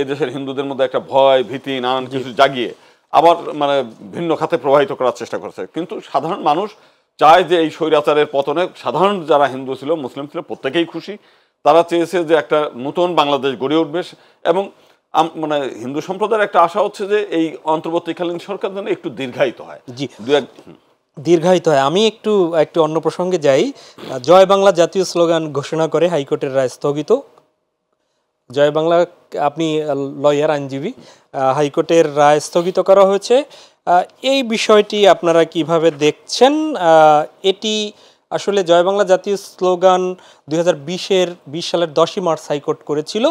এই দেশের হিন্দুদের মধ্যে একটা ভয় ভীতি নানান কিছু জাগিয়ে আবার মানে ভিন্ন খাতে প্রবাহিত করার চেষ্টা করছে। কিন্তু সাধারণ মানুষ চায় যে এই স্বৈরাচারের পতনে সাধারণ যারা হিন্দু ছিল, মুসলিম ছিল, প্রত্যেকেই খুশি। তারা চেয়েছে যে একটা নতুন বাংলাদেশ গড়ে উঠবে, এবং মানে হিন্দু সম্প্রদায়ের একটা আশা হচ্ছে যে এই অন্তর্বর্তীকালীন সরকার যেন একটু দীর্ঘায়িত হয়। জি, দীর্ঘায়িত হয়। আমি একটু অন্য প্রসঙ্গে যাই। জয় বাংলা জাতীয় স্লোগান ঘোষণা করে হাইকোর্টের রায় স্থগিত। জয় বাংলা, আপনি লয়ার, আইনজীবী, হাইকোর্টের রায় স্থগিত করা হয়েছে। এই বিষয়টি আপনারা কিভাবে দেখছেন? এটি আসলে জয় বাংলা জাতীয় স্লোগান 2020 সালের 10ই মার্চ হাইকোর্ট করেছিল,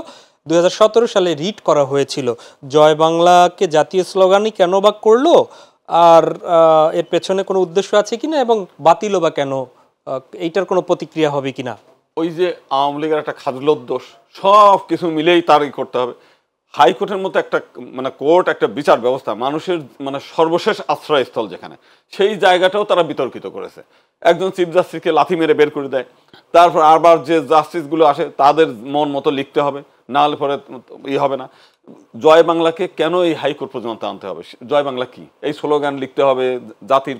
2017 সালে রিট করা হয়েছিল। জয় বাংলাকে জাতীয় স্লোগানই কেন বা করলো, আর এর পেছনে কোনো উদ্দেশ্য আছে কিনা, এবং বাতিলও বা কেন, এইটার কোনো প্রতিক্রিয়া হবে কিনা? ওই যে আওয়ামী লীগের একটা খাজলদ্দোষ, সব কিছু মিলেই তারই করতে হবে। হাইকোর্টের মতো একটা মানে কোর্ট, একটা বিচার ব্যবস্থা, মানুষের মানে সর্বশেষ আশ্রয়স্থল যেখানে, সেই জায়গাটাও তারা বিতর্কিত করেছে। একজন চিফ জাস্টিসকে লাথি মেরে বের করে দেয়, তারপর আবার যে জাস্টিসগুলো আসে তাদের মন মতো লিখতে হবে, না হলে পরে হবে না। জয় বাংলাকে কেন এই হাইকোর্ট পর্যন্ত আনতে হবে? জয় বাংলা কি? এই স্লোগান লিখতে হবে, জাতির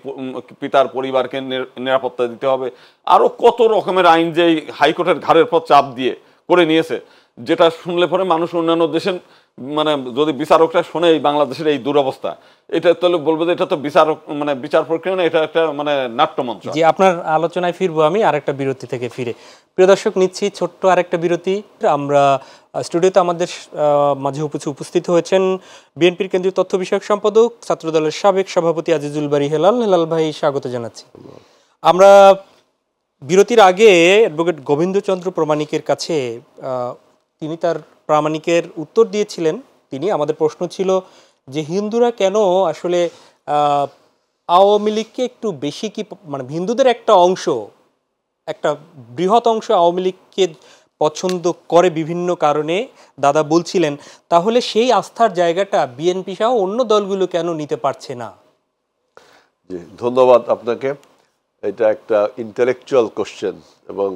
পিতার পরিবারকে নিরাপত্তা দিতে হবে, আরো কত রকমের আইন যে হাইকোর্টের ঘাড়ের পর চাপ দিয়ে করে নিয়েছে, যেটা শুনলে পরে মানুষ অন্যান্য দেশের মানে যদি বিচারকরা শোনে এই বাংলাদেশের এই দুরবস্থা, এটা তাহলে বলবো যে এটা তো বিচারক মানে বিচার প্রক্রিয়া না, এটা একটা মানে নাট্যমঞ্চ। জি, আপনার আলোচনায় ফিরবো আমি আরেকটা বিরতি থেকে ফিরে। প্রিয় দর্শক, নিচ্ছি ছোট্ট আরেকটা বিরতি। আমরা স্টুডিওতে আমাদের মাঝে উপস্থিত হয়েছেন বিএনপির কেন্দ্রীয় তথ্য বিষয়ক সম্পাদক, ছাত্রদলের সাবেক সভাপতি আজিজুল বারী হেলাল। হেলাল ভাই, স্বাগত জানাচ্ছি। আমরা বিরতির আগে অ্যাডভোকেট গোবিন্দচন্দ্র প্রামাণিকের কাছে তিনি তার প্রামাণিকের উত্তর দিয়েছিলেন। আমাদের প্রশ্ন ছিল যে হিন্দুরা কেন আসলে আওয়ামী লীগকে একটু বেশি কি, মানে হিন্দুদের একটা অংশ, একটা বৃহৎ অংশ আওয়ামী লীগকে পছন্দ করে বিভিন্ন কারণে। দাদা বলছিলেন তাহলে সেই আস্থার জায়গাটা বিএনপি সহ অন্য দলগুলো কেন নিতে পারছে না? জি, ধন্যবাদ আপনাকে। এটা একটা ইন্টেলেকচুয়াল কোশ্চেন এবং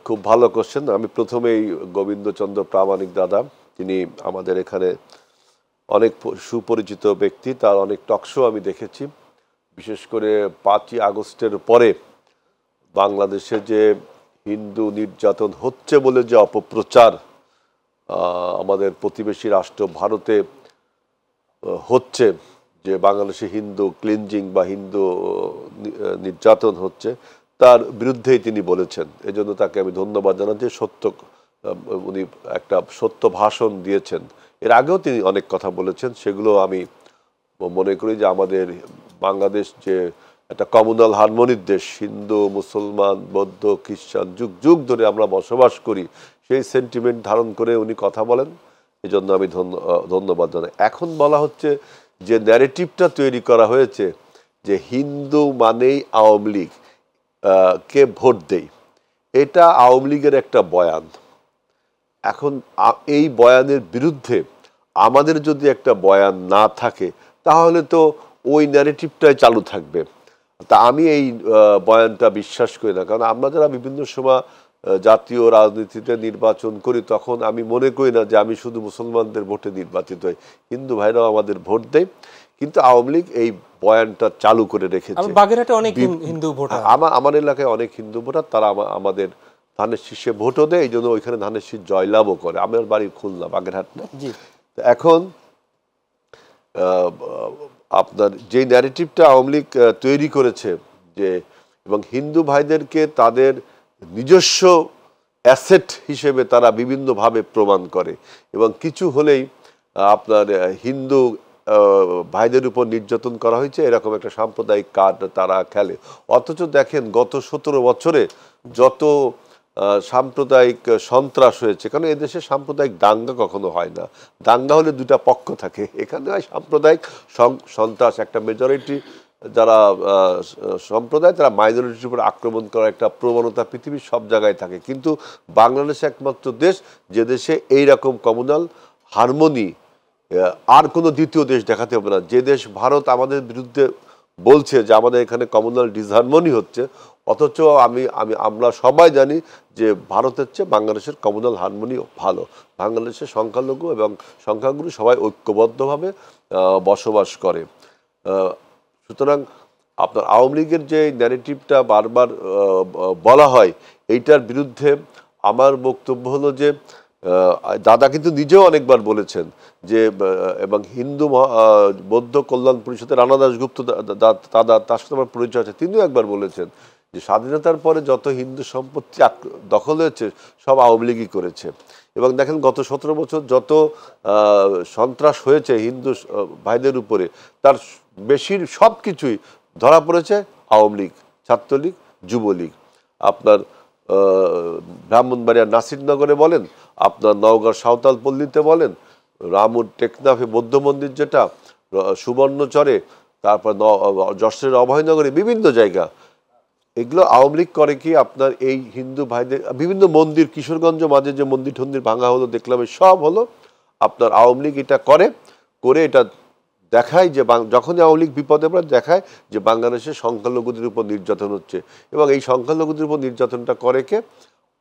খুব ভালো কোশ্চেন। আমি প্রথমেই গোবিন্দচন্দ্র প্রামাণিক দাদা, তিনি আমাদের এখানে অনেক সুপরিচিত ব্যক্তি, তার অনেক টকশো আমি দেখেছি। বিশেষ করে 5ই আগস্টের পরে বাংলাদেশে যে হিন্দু নির্যাতন হচ্ছে বলে যে অপপ্রচার আমাদের প্রতিবেশী রাষ্ট্র ভারতে হচ্ছে, যে বাংলাদেশে হিন্দু ক্লিনজিং বা হিন্দু নির্যাতন হচ্ছে, তার বিরুদ্ধেই তিনি বলেছেন। এজন্য তাকে আমি ধন্যবাদ জানাচ্ছি। উনি একটা সত্য ভাষণ দিয়েছেন। এর আগেও তিনি অনেক কথা বলেছেন, সেগুলো আমি মনে করি যে আমাদের বাংলাদেশ যে একটা কমিউনাল হারমোনির দেশ, হিন্দু মুসলমান বৌদ্ধ খ্রিস্টান যুগ যুগ ধরে আমরা বসবাস করি, সেই সেন্টিমেন্ট ধারণ করে উনি কথা বলেন। এই জন্য আমি ধন্যবাদ জানাই। এখন বলা হচ্ছে যে ন্যারেটিভটা তৈরি করা হয়েছে যে হিন্দু মানেই আওয়ামী লীগ কে ভোট দেয়, এটা আওয়ামী লীগের একটা বয়ান। এখন এই বয়ানের বিরুদ্ধে আমাদের যদি একটা বয়ান না থাকে তাহলে তো ওই ন্যারেটিভটাই চালু থাকবে। তা আমি এই বয়ানটা বিশ্বাস করি না, কারণ আমরা যারা বিভিন্ন সময় জাতীয় রাজনীতিতে নির্বাচন করি তখন আমি মনে করি না যে আমি শুধু মুসলমানদের ভোটে নির্বাচিত হই, হিন্দু ভাইরাও আমাদের ভোট দেয়। কিন্তু আওয়ামী লীগ এই বয়ানটা চালু করে রেখেছে। বাগেরহাটে অনেক হিন্দু ভোটার, আমার এলাকায় অনেক হিন্দু ভোটার, তারা আমাদের ধানের শীষে ভোটও দেয়, এই জন্য ওইখানে ধানের শীষ জয়লাভও করে। আমার বাড়ি খুলনা, বাগেরহাট না। এখন আপনার যে ন্যারেটিভটা আওয়ামী লীগ তৈরি করেছে যে, এবং হিন্দু ভাইদেরকে তাদের নিজস্ব অ্যাসেট হিসেবে তারা বিভিন্নভাবে প্রমাণ করে, এবং কিছু হলেই আপনার হিন্দু ভাইদের উপর নির্যাতন করা হয়েছে এরকম একটা সাম্প্রদায়িক কার্ড তারা খেলে। অথচ দেখেন গত 17 বছরে যত সাম্প্রদায়িক সন্ত্রাস হয়েছে, কারণ এদেশে সাম্প্রদায়িক দাঙ্গা কখনো হয় না, দাঙ্গা হলে দুটা পক্ষ থাকে, এখানে হয় সাম্প্রদায়িক সন্ত্রাস। একটা মেজরিটি যারা সম্প্রদায় তারা মাইনরিটির উপর আক্রমণ করার একটা প্রবণতা পৃথিবীর সব জায়গায় থাকে, কিন্তু বাংলাদেশ একমাত্র দেশ যে দেশে এইরকম কমিউনাল হারমোনি আর কোনো দ্বিতীয় দেশ দেখাতে হবে না। যে দেশ ভারত আমাদের বিরুদ্ধে বলছে যে আমাদের এখানে কমিউনাল ডিসহারমোনি হচ্ছে, অথচ আমরা সবাই জানি যে ভারতের চেয়ে বাংলাদেশের কমিউনাল হারমোনি ভালো। বাংলাদেশের সংখ্যালঘু এবং সংখ্যাগুরু সবাই ঐক্যবদ্ধভাবে বসবাস করে। সুতরাং আপনার আওয়ামী লীগের যে ন্যারেটিভটা বারবার বলা হয়, এইটার বিরুদ্ধে আমার বক্তব্য হলো যে দাদা কিন্তু নিজেও অনেকবার বলেছেন যে, এবং হিন্দু বৌদ্ধ কল্যাণ পরিষদের রানা দাশগুপ্ত দাদা, তার সাথে আমার পরিচয় আছে, তিনিও একবার বলেছেন যে স্বাধীনতার পরে যত হিন্দু সম্পত্তি দখল হয়েছে সব আওয়ামী লীগই করেছে। এবং দেখেন গত 17 বছর যত সন্ত্রাস হয়েছে হিন্দু ভাইদের উপরে, তার বেশির সব কিছুই ধরা পড়েছে আওয়ামী লীগ, ছাত্রলীগ, যুবলীগ। আপনার ব্রাহ্মণবাড়িয়া নাসিরনগরে বলেন, আপনার নওগাঁ সাঁওতাল পল্লীতে বলেন, রামুর টেকনাফে বৌদ্ধ মন্দির যেটা, সুবর্ণচরে, তারপর যশোরের অভয়নগরে, বিভিন্ন জায়গা, এগুলো আওয়ামী লীগ করে কি আপনার এই হিন্দু ভাইদের বিভিন্ন মন্দির, কিশোরগঞ্জ মাঝে যে মন্দির টন্দির ভাঙা হলো দেখলাম, সব হলো আপনার আওয়ামী লীগ এটা করে এটা দেখায় যে যখনই আওয়ামী লীগ বিপদে পড়ে দেখায় যে বাংলাদেশের সংখ্যালঘুদের উপর নির্যাতন হচ্ছে, এবং এই সংখ্যালঘুদের উপর নির্যাতনটা করে কে?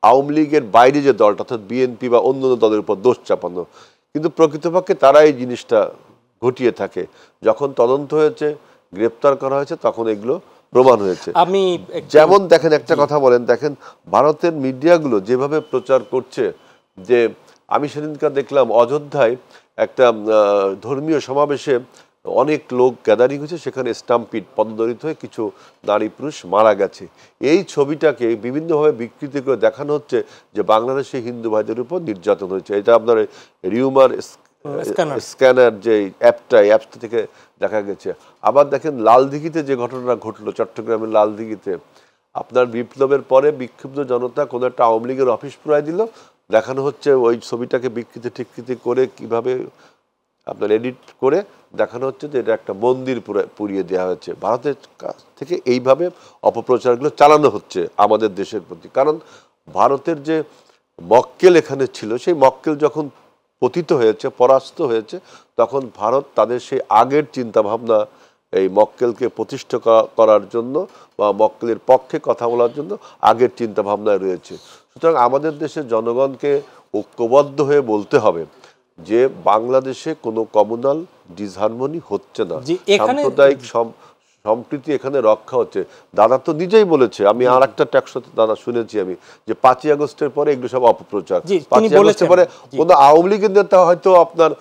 আওয়ামী লীগের বাইরে যে দলটা অর্থাৎ বিএনপি বা অন্য দলের উপর দোষ চাপানো। কিন্তু প্রকৃতপক্ষে তারা এই জিনিসটা ঘটিয়ে থাকে। যখন তদন্ত হয়েছে, গ্রেপ্তার করা হয়েছে, তখন এগুলো প্রমাণ হয়েছে। যেমন দেখেন একটা কথা বলেন, দেখেন ভারতের মিডিয়াগুলো যেভাবে প্রচার করছে, যে আমি সেদিনকার দেখলাম অযোধ্যায় একটা ধর্মীয় সমাবেশে অনেক লোক গ্যাদারিং হয়েছে, সেখানে স্টাম্পিড পদদলিত হয়ে কিছু নারী পুরুষ মারা গেছে। এই ছবিটাকে বিভিন্নভাবে বিকৃতি করে দেখানো হচ্ছে যে বাংলাদেশে হিন্দু ভাইদের উপর নির্যাতন হয়েছে। এটা আপনার রিউমার স্ক্যানার যে অ্যাপটা থেকে দেখা গেছে। আবার দেখেন লালদিঘিতে যে ঘটনা ঘটলো, চট্টগ্রামের লালদিঘিতে, আপনার বিপ্লবের পরে বিক্ষুব্ধ জনতা কোনো একটা আওয়ামী লীগের অফিস পুরাই দিল, দেখানো হচ্ছে ওই ছবিটাকে বিকৃতি টিকৃতি করে কিভাবে আপনার এডিট করে দেখানো হচ্ছে যে এটা একটা মন্দির পুড়িয়ে দেওয়া হয়েছে। ভারতের কাছ থেকে এইভাবে অপপ্রচারগুলো চালানো হচ্ছে আমাদের দেশের প্রতি। কারণ ভারতের যে মক্কেল এখানে ছিল, সেই মক্কেল যখন পতিত হয়েছে, পরাস্ত হয়েছে, তখন ভারত তাদের সেই আগের চিন্তাভাবনা এই মক্কেলকে প্রতিষ্ঠা করার জন্য বা মক্কেলের পক্ষে কথা বলার জন্য আগের চিন্তাভাবনায় রয়েছে। সুতরাং আমাদের দেশের জনগণকে ঐক্যবদ্ধ হয়ে বলতে হবে যে বাংলাদেশে কোনো কমিউনাল ডিসহারমোনি হচ্ছে না, সাম্প্রদায়িক সম্প্রীতি এখানে রক্ষা হচ্ছে। দাদা তো নিজেই বলেছে, আমি আর একটা ট্যাক্স দাদা শুনেছি আমি, যে 5ই আগস্টের পরে এগুলো সব অপপ্রচার। 5ই আগস্টের পরে কোনো আওয়ামী লীগের নেতা হয়তো আপনার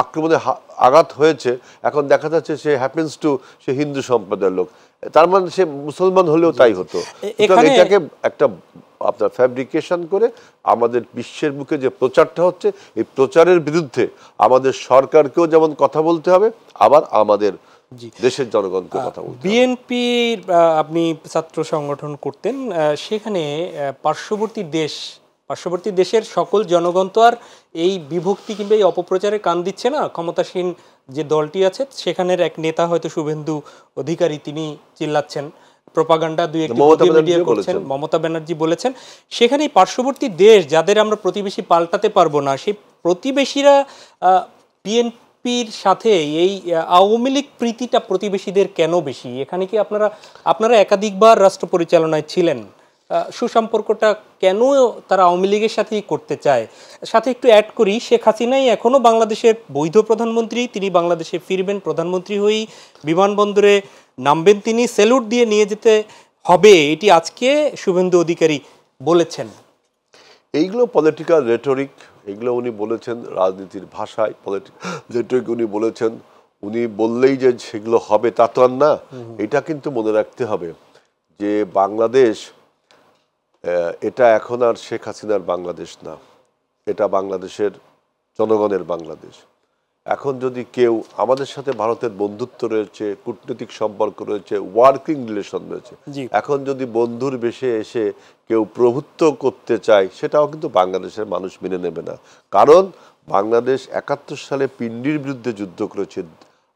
আক্রমণে আঘাত হয়েছে, এখন দেখা যাচ্ছে সে হ্যাপেন্স টু সে হিন্দু সম্প্রদায়ের লোক, তার মানে সে মুসলমান হলেও তাই হতো। এটাকে একটা আপনার ফ্যাব্রিকেশন করে আমাদের বিশ্বের বুকে যে প্রচারটা হচ্ছে, এই প্রচারের বিরুদ্ধে আমাদের সরকারকেও যেমন কথা বলতে হবে, আবার আমাদের দেশের জনগণকে কথা বলতে হবে। বিএনপির আপনি ছাত্র সংগঠন করতেন, সেখানে পার্শ্ববর্তী দেশের সকল জনগণ তো আর এই বিভক্তি কিংবা এই অপপ্রচারে কান দিচ্ছে না। ক্ষমতাসীন যে দলটি আছে সেখানের এক নেতা হয়তো শুভেন্দু অধিকারী, তিনি চিল্লাচ্ছেন প্রপাগান্ডা দুই একটি মমতা মিডিয়া ব্যানার্জিও করছেন, বলেছেন। মমতা ব্যানার্জি বলেছেন। সেখানে পার্শ্ববর্তী দেশ যাদের আমরা প্রতিবেশী পাল্টাতে পারবো না, সেই প্রতিবেশীরা বিএনপির সাথে এই আওয়ামী লীগ প্রীতিটা প্রতিবেশীদের কেন বেশি? এখানে কি আপনারা একাধিকবার রাষ্ট্র পরিচালনায় ছিলেন, সুসম্পর্কটা কেন তারা আওয়ামী লীগের সাথেই করতে চায়? সাথে একটু অ্যাড করি, শেখ হাসিনাই এখনো বাংলাদেশের বৈধ প্রধানমন্ত্রী, তিনি বাংলাদেশে ফিরবেন, প্রধানমন্ত্রী হয়েই বিমানবন্দরে নামবেন, তিনি স্যালুট দিয়ে নিয়ে যেতে হবে, এটি আজকে শুভেন্দু অধিকারী বলেছেন। এইগুলো পলিটিক্যাল রেটরিক, এগুলো উনি বলেছেন রাজনীতির ভাষায়, পলিটিক্যাল রেটরিক উনি বলেছেন। উনি বললেই যে সেগুলো হবে তা তো আর না। এটা কিন্তু মনে রাখতে হবে যে বাংলাদেশ এটা এখন আর শেখ হাসিনার বাংলাদেশ না, এটা বাংলাদেশের জনগণের বাংলাদেশ। এখন যদি কেউ, আমাদের সাথে ভারতের বন্ধুত্ব রয়েছে, কূটনৈতিক সম্পর্ক রয়েছে, ওয়ার্কিং রিলেশন রয়েছে, এখন যদি বন্ধুর বেশে এসে কেউ প্রভুত্ব করতে চায়, সেটাও কিন্তু বাংলাদেশের মানুষ মেনে নেবে না। কারণ বাংলাদেশ 71 সালে পিন্ডির বিরুদ্ধে যুদ্ধ করেছে,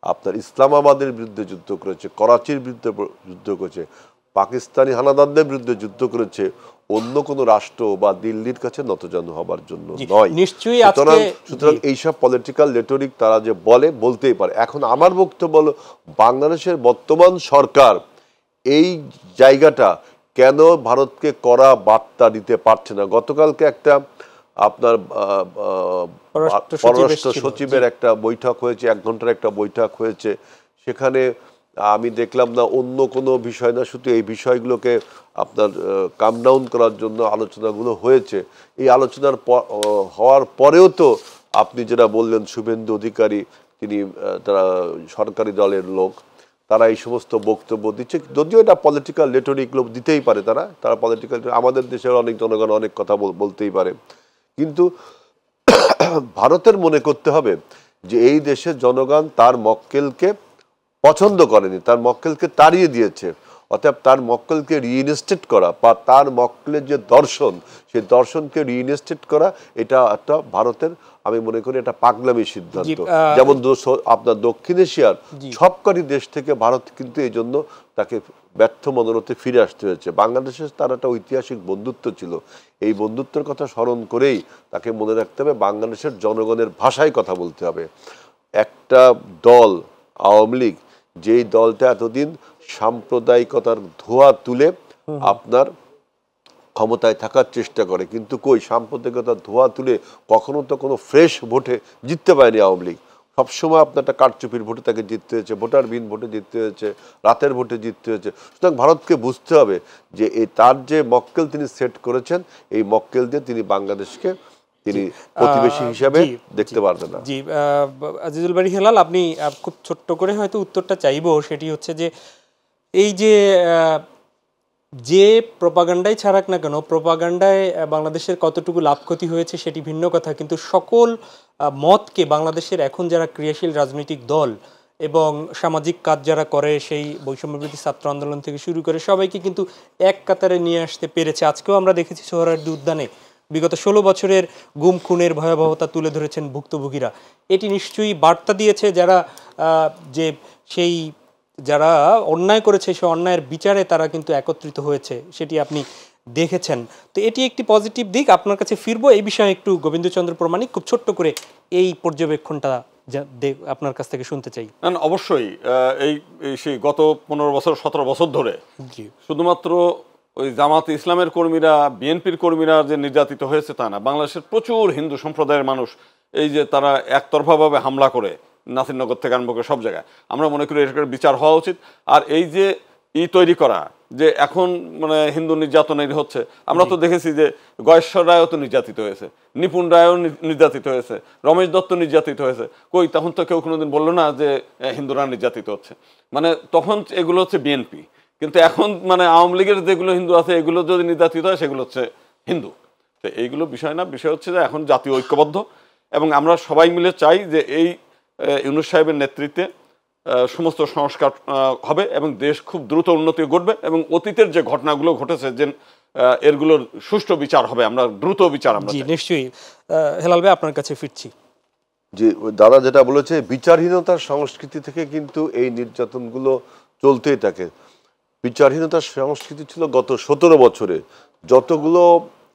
আপনার ইসলামাবাদের বিরুদ্ধে যুদ্ধ করেছে, করাচির বিরুদ্ধে যুদ্ধ করেছে, পাকিস্তানি হানাদারদের বিরুদ্ধে যুদ্ধ করেছে, অন্য কোনো রাষ্ট্র বা দিল্লির কাছে নতজানু হবার জন্য নয়। নিশ্চয়ই সুতরাং এইসব পলিটিক্যাল রেটরিক তারা যে বলতেই পারে। এখন আমার বক্তব্য হলো, বাংলাদেশের বর্তমান সরকার এই জায়গাটা কেন ভারতকে কড়া বার্তা দিতে পারছে না? গতকালকে একটা আপনার পররাষ্ট্র সচিবের একটা বৈঠক হয়েছে, 1 ঘন্টার একটা বৈঠক হয়েছে। সেখানে আমি দেখলাম না অন্য কোনো বিষয় না, শুধু এই বিষয়গুলোকে আপনার কাম ডাউন করার জন্য আলোচনাগুলো হয়েছে। এই আলোচনার হওয়ার পরেও তো আপনি যেটা বললেন, শুভেন্দু অধিকারী, তিনি তারা সরকারি দলের লোক, তারা এই সমস্ত বক্তব্য দিচ্ছে। যদিও এটা পলিটিক্যাল রেটরিকগুলো দিতেই পারে, তারা পলিটিক্যাল, আমাদের দেশের অনেক জনগণ অনেক কথা বলতেই পারে, কিন্তু ভারতের মনে করতে হবে যে এই দেশের জনগণ তার মক্কেলকে পছন্দ করেনি, তার মক্কেলকে তাড়িয়ে দিয়েছে। অর্থাৎ তার মক্কেলকে রিইনস্টেট করা বা তার মক্কেলের যে দর্শন, সেই দর্শনকে রিইনস্টেট করা, এটা একটা ভারতের, আমি মনে করি এটা পাগলামি সিদ্ধান্ত। যেমন আপনার দক্ষিণ এশিয়ার সবকটি দেশ থেকে ভারত কিন্তু এই জন্য তাকে ব্যর্থ মনোরথে ফিরে আসতে হয়েছে। বাংলাদেশের তার একটা ঐতিহাসিক বন্ধুত্ব ছিল, এই বন্ধুত্বের কথা স্মরণ করেই তাকে মনে রাখতে হবে, বাংলাদেশের জনগণের ভাষায় কথা বলতে হবে। একটা দল আওয়ামী লীগ, যেই দলটা এতদিন সাম্প্রদায়িকতার ধোঁয়া তুলে আপনার ক্ষমতায় থাকার চেষ্টা করে, কিন্তু কই সাম্প্রদায়িকতার ধোঁয়া তুলে কখনো তো কোনো ফ্রেশ ভোটে জিততে পারেনি আওয়ামী লীগ। সবসময় আপনার একটা কারচুপির ভোটে তাকে জিততে হয়েছে, ভোটারবিহীন ভোটে জিততে হয়েছে, রাতের ভোটে জিততে হয়েছে। সুতরাং ভারতকে বুঝতে হবে যে তার যে মক্কেল তিনি সেট করেছেন, এই মক্কেল দিয়ে তিনি বাংলাদেশকে তিনি প্রতিবেশী হিসাবে দেখতে পারবে না। জি, আজিজুল বারী হেলাল, আপনি খুব ছোট্ট করে হয়তো উত্তরটা চাইবো, সেটি হচ্ছে যে এই যে প্রপাগান্ডাই ছাড়াক না কেন, প্রপাগান্ডায় বাংলাদেশের কতটুকু লাভ ক্ষতি হয়েছে সেটি ভিন্ন কথা, কিন্তু সকল মতকে বাংলাদেশের এখন যারা ক্রিয়াশীল রাজনৈতিক দল এবং সামাজিক কাজ যারা করে, সেই বৈষম্যবিরোধী ছাত্র আন্দোলন থেকে শুরু করে সবাইকে কিন্তু এক কাতারে নিয়ে আসতে পেরেছে। আজকেও আমরা দেখেছি সোহরাওয়ার্দী উদ্যানে বিগত 16 বছরের গুম খুনের ভয়াবহতা তুলে ধরেছেন ভুক্তভোগীরা। এটি নিশ্চয়ই বার্তা দিয়েছে যারা অন্যায় করেছে, সে অন্যায়ের বিচারে তারা কিন্তু একত্রিত হয়েছে, সেটি আপনি দেখেছেন। তো এটি একটি পজিটিভ দিক। আপনার কাছে ফিরবো, এই বিষয়ে একটু গোবিন্দচন্দ্র প্রমাণিক খুব ছোট্ট করে এই পর্যবেক্ষণটা আপনার কাছ থেকে শুনতে চাই। অবশ্যই সেই গত 15 বছর 17 বছর ধরে শুধুমাত্র ওই জামাত ইসলামের কর্মীরা, বিএনপির কর্মীরা যে নির্যাতিত হয়েছে তা না, বাংলাদেশের প্রচুর হিন্দু সম্প্রদায়ের মানুষ এই যে তারা একতরফাভাবে হামলা করে নাসিরনগর থেকে আরম্ভ করে সব জায়গায়, আমরা মনে করি এটার বিচার হওয়া উচিত। আর এই যে তৈরি করা যে এখন মানে হিন্দু নির্যাতনের হচ্ছে, আমরা তো দেখেছি যে গয়েশ্বর রায়ও তো নির্যাতিত হয়েছে, নিপুণ রায়ও নির্যাতিত হয়েছে, রমেশ দত্ত নির্যাতিত হয়েছে। কই তখন তো কেউ কোনোদিন বললো না যে হিন্দুরা নির্যাতিত হচ্ছে, মানে তখন এগুলো হচ্ছে বিএনপি। কিন্তু এখন মানে আওয়ামী লীগের যেগুলো হিন্দু আছে এগুলো যদি নির্যাতিত হয় সেগুলো হচ্ছে হিন্দু। তো এইগুলো বিষয় না, বিষয় হচ্ছে যে এখন জাতীয় ঐক্যবদ্ধ এবং আমরা সবাই মিলে চাই যে এই ইউনূস সাহেবের নেতৃত্বে সমস্ত সংস্কার হবে এবং দেশ খুব দ্রুত উন্নতি ঘটবে এবং অতীতের যে ঘটনাগুলো ঘটেছে যে এরগুলোর সুষ্ঠু বিচার হবে, আমরা দ্রুত বিচার আমরা চাই। নিশ্চয়ই। হেলাল ভাই, আপনার কাছে ফিরছি। যে দাদা যেটা বলেছে, বিচারহীনতার সংস্কৃতি থেকে কিন্তু এই নির্যাতনগুলো চলতেই থাকে। বিচারহীনতার সংস্কৃতি ছিল গত 17 বছরে। যতগুলো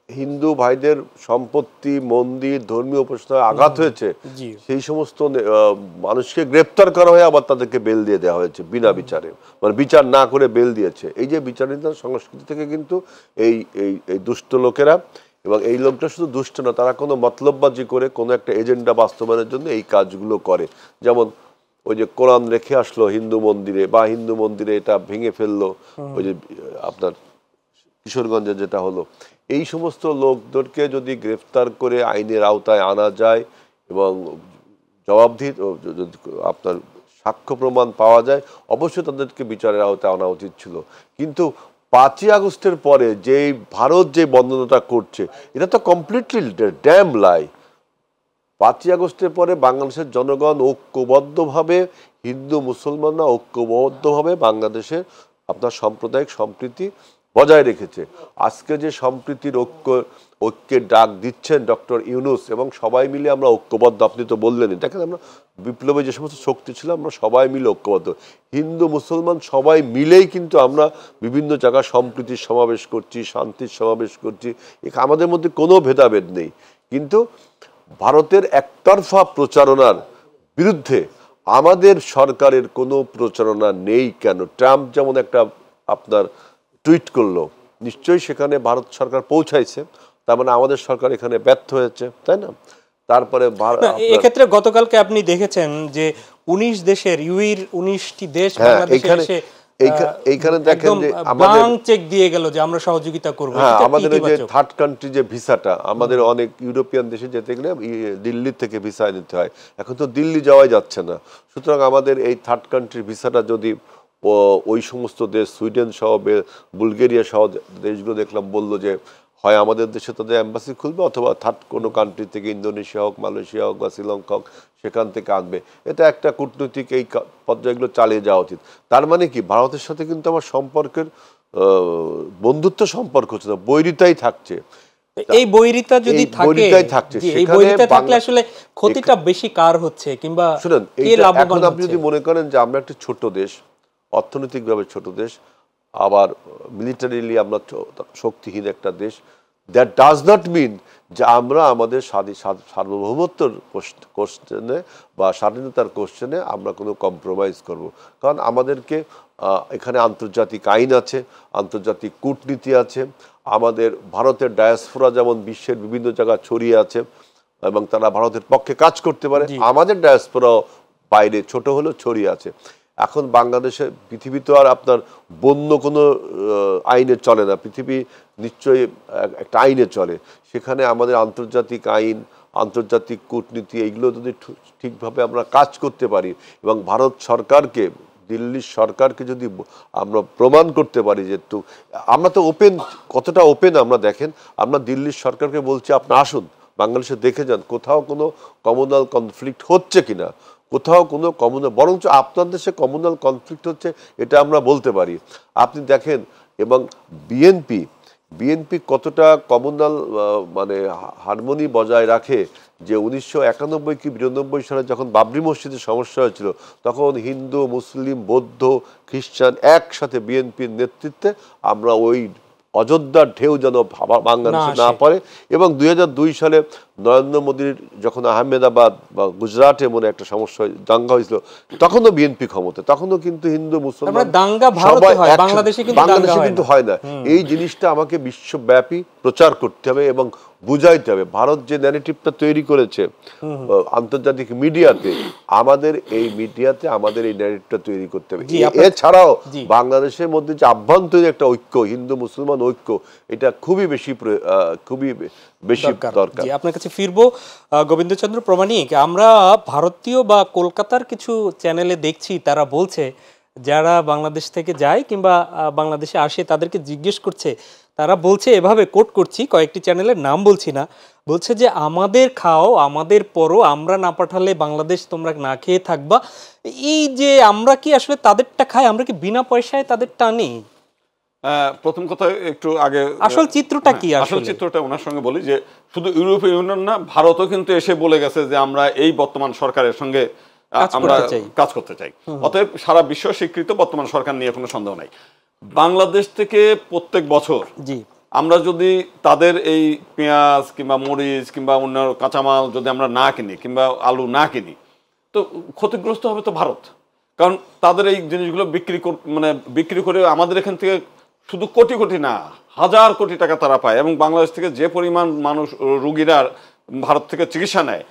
হিন্দু ভাইদের সম্পত্তি, মন্দির, ধর্মীয় উপাসনায় আঘাত হয়েছে, সেই সমস্ত মানুষকে গ্রেপ্তার করা হয়ে আবার তাদেরকে বেল দিয়ে দেওয়া হয়েছে বিনা বিচারে, মানে বিচার না করে বেল দিয়েছে। এই যে বিচারহীনতার সংস্কৃতি থেকে কিন্তু এই এই দুষ্ট লোকেরা, এবং এই লোকটা শুধু দুষ্ট না, তারা কোনো মতলববাজি করে কোনো একটা এজেন্ডা বাস্তবায়নের জন্য এই কাজগুলো করে। যেমন ওই যে কোরআন রেখে আসলো হিন্দু মন্দিরে, বা হিন্দু মন্দিরে এটা ভেঙে ফেললো, ওই যে আপনার কিশোরগঞ্জে যেটা হলো। এই সমস্ত লোকদেরকে যদি গ্রেফতার করে আইনের আওতায় আনা যায় এবং জবাবদিহি আপনার সাক্ষ্য প্রমাণ পাওয়া যায়, অবশ্যই তাদেরকে বিচারের আওতায় আনা উচিত ছিল। কিন্তু 5ই আগস্টের পরে যে ভারত যে বর্ণনাটা করছে, এটা তো কমপ্লিটলি ড্যাম লাই। 5ই আগস্টের পরে বাংলাদেশের জনগণ ঐক্যবদ্ধভাবে, হিন্দু মুসলমানরা ঐক্যবদ্ধভাবে বাংলাদেশের আপনার সাম্প্রদায়িক সম্প্রীতি বজায় রেখেছে। আজকে যে সম্প্রীতির ঐক্যের ডাক দিচ্ছেন ডক্টর ইউনূস, এবং সবাই মিলে আমরা ঐক্যবদ্ধ, আপনি তো বললেনই, দেখেন আমরা বিপ্লবে যে সমস্ত শক্তি ছিল আমরা সবাই মিলে ঐক্যবদ্ধ, হিন্দু মুসলমান সবাই মিলেই কিন্তু আমরা বিভিন্ন জায়গায় সম্প্রীতির সমাবেশ করছি, শান্তির সমাবেশ করছি, আমাদের মধ্যে কোনো ভেদাভেদ নেই। কিন্তু ভারতের একতরফা প্রচারণার বিরুদ্ধে আমাদের সরকারের কোনো প্রচারণা নেই কেন? ট্রাম্প যেমন একটা আপনার টুইট করলো, নিশ্চয়ই সেখানে ভারত সরকার পৌঁছাইছে, তার মানে আমাদের সরকার এখানে ব্যর্থ হয়েছে, তাই না? তারপরে এক্ষেত্রে গতকালকে আপনি দেখেছেন যে 19 দেশের ইউইর 19টি দেশ বাংলাদেশে এসে এইখানে দেখেন যে আমাদের চেক দিয়ে গেল যে আমরা সহযোগিতা করব। হ্যাঁ, আমাদের ওই যে থার্ড কান্ট্রি যে ভিসাটা, আমাদের অনেক ইউরোপিয়ান দেশে যেতে গেলে দিল্লি থেকে ভিসা নিতে হয়, এখন তো দিল্লি যাওয়াই যাচ্ছে না। সুতরাং আমাদের এই থার্ড কান্ট্রির ভিসাটা যদি ওই সমস্ত দেশ, সুইডেন সহ বুলগেরিয়া সহ দেশগুলো দেখলাম বললো যে হয় আমাদের দেশে তাদের অ্যাম্বাসি খুলবে, অথবা থার্ড কোনো কান্ট্রি থেকে, ইন্দোনেশিয়া হোক, মালয়েশিয়া হোক বা শ্রীলঙ্কা হোক, সেখান থেকে আনবে। এটা একটা কূটনৈতিক এই পর্যায়গুলো চালিয়ে যাওয়া উচিত। তার মানে কি, ভারতের সাথে কিন্তু আমার সম্পর্কের বন্ধুত্ব সম্পর্ক হচ্ছে না, বৈরিতাই থাকছে। এই বৈরিতা যদি থাকে, এই বৈরিতা থাকলে আসলে ক্ষতিটা বেশি কার হচ্ছে, কিংবা শুনেন, এখন আপনি যদি মনে করেন যে আমরা একটা ছোট দেশ, অর্থনৈতিকভাবে ছোট দেশ, আবার মিলিটারিলি আমরা শক্তিহীন একটা দেশ, দ্যাট ডাজ নট মিন যে আমরা আমাদের সার্বভৌমত্বর কোশ্চেনে বা স্বাধীনতার কোশ্চেনে আমরা কোনো কম্প্রোমাইজ করব। কারণ আমাদেরকে এখানে আন্তর্জাতিক আইন আছে, আন্তর্জাতিক কূটনীতি আছে, আমাদের ভারতের ডায়াসপোরা যেমন বিশ্বের বিভিন্ন জায়গায় ছড়িয়ে আছে এবং তারা ভারতের পক্ষে কাজ করতে পারে, আমাদের ডায়াসপোরাও বাইরে ছোট হলেও ছড়িয়ে আছে। এখন বাংলাদেশে, পৃথিবী তো আর আপনার বন্য কোনো আইনে চলে না, পৃথিবী নিশ্চয়ই একটা আইনে চলে। সেখানে আমাদের আন্তর্জাতিক আইন, আন্তর্জাতিক কূটনীতি, এইগুলো যদি ঠিকভাবে আমরা কাজ করতে পারি এবং ভারত সরকারকে, দিল্লির সরকারকে যদি আমরা প্রমাণ করতে পারি যে আমরা তো ওপেন, কতটা ওপেন আমরা দেখেন, আমরা দিল্লির সরকারকে বলছি আপনারা আসুন বাংলাদেশে দেখে যান কোথাও কোনো কমিউনাল কনফ্লিক্ট হচ্ছে কিনা, কোথাও কোনো কমিউনাল, বরঞ্চ আপনার দেশে কমিউনাল কনফ্লিক্ট হচ্ছে এটা আমরা বলতে পারি। আপনি দেখেন, এবং বিএনপি কতটা কমিউনাল মানে হারমোনি বজায় রাখে, যে 1991 কি 92 সালে যখন বাবরি মসজিদের সমস্যা হয়েছিল, তখন হিন্দু, মুসলিম, বৌদ্ধ, খ্রিস্টান একসাথে বিএনপির নেতৃত্বে আমরা ওই অযোধ্যার ঢেউ যেন বাংলাদেশে না পড়ে। এবং 2002 সালে নরেন্দ্র মোদীর যখন আহমেদাবাদ বা গুজরাটে মনে একটা সমস্যা, দাঙ্গা হয়েছিল, তখনও বিএনপি ক্ষমতা, তখনও কিন্তু হিন্দু মুসলমান বাংলাদেশে কিন্তু হয় না। এই জিনিসটা আমাকে বিশ্বব্যাপী প্রচার করতে হবে এবং বুঝাইতে হবে। ভারত যে ন্যারেটিভটা তৈরি করেছে আন্তর্জাতিক মিডিয়াতে, আমাদের এই মিডিয়াতে আমাদের এই ন্যারেটিভটা তৈরি করতে হবে। এছাড়াও বাংলাদেশের মধ্যে যে আভ্যন্তরীণ একটা ঐক্য, হিন্দু মুসলমান ঐক্য, এটা খুবই বেশি দরকার। আপনার কাছে ফিরবো গোবিন্দচন্দ্র প্রামাণিক। আমরা ভারতীয় বা কলকাতার কিছু চ্যানেলে দেখছি, তারা বলছে যারা বাংলাদেশ থেকে যায় কিংবা বাংলাদেশে আসে তাদেরকে জিজ্ঞেস করছে, তারা বলছে এভাবে, কোট করছি, কয়েকটি চ্যানেলের নাম বলছি না, বলছে যে আমাদের খাও, আমাদের পরো, আমরা না পাঠালে বাংলাদেশ তোমরা না খেয়ে থাকবা। এই যে আমরা কি আসলে তাদেরটা খাই, আমরা কি বিনা পয়সায় তাদেরটা আনি? প্রথম কথা একটু আগে আসল চিত্রটা কি? আসল চিত্রটা ওনার সঙ্গে বলি যে শুধু ইউরোপীয় ইউনিয়ন না, ভারতও কিন্তু এসে বলে গেছে যে আমরা এই বর্তমান সরকারের সঙ্গে আমরা কাজ করতে চাই। অতএব সারা বিশ্ব স্বীকৃত বর্তমান সরকার নিয়ে কোনো সন্দেহ নাই। বাংলাদেশ থেকে প্রত্যেক বছর জি আমরা যদি তাদের এই পেঁয়াজ কিংবা মরিচ কিংবা অন্য কাঁচামাল যদি আমরা না কিনি কিংবা আলু না কিনি, তো ক্ষতিগ্রস্ত হবে তো ভারত। কারণ তাদের এই জিনিসগুলো বিক্রি করে আমাদের এখান থেকে শুধু কোটি কোটি না, হাজার কোটি টাকা তারা পায়। এবং বাংলাদেশ থেকে যে পরিমাণ মানুষ রুগীরা ভারত থেকে চিকিৎসা নেয়,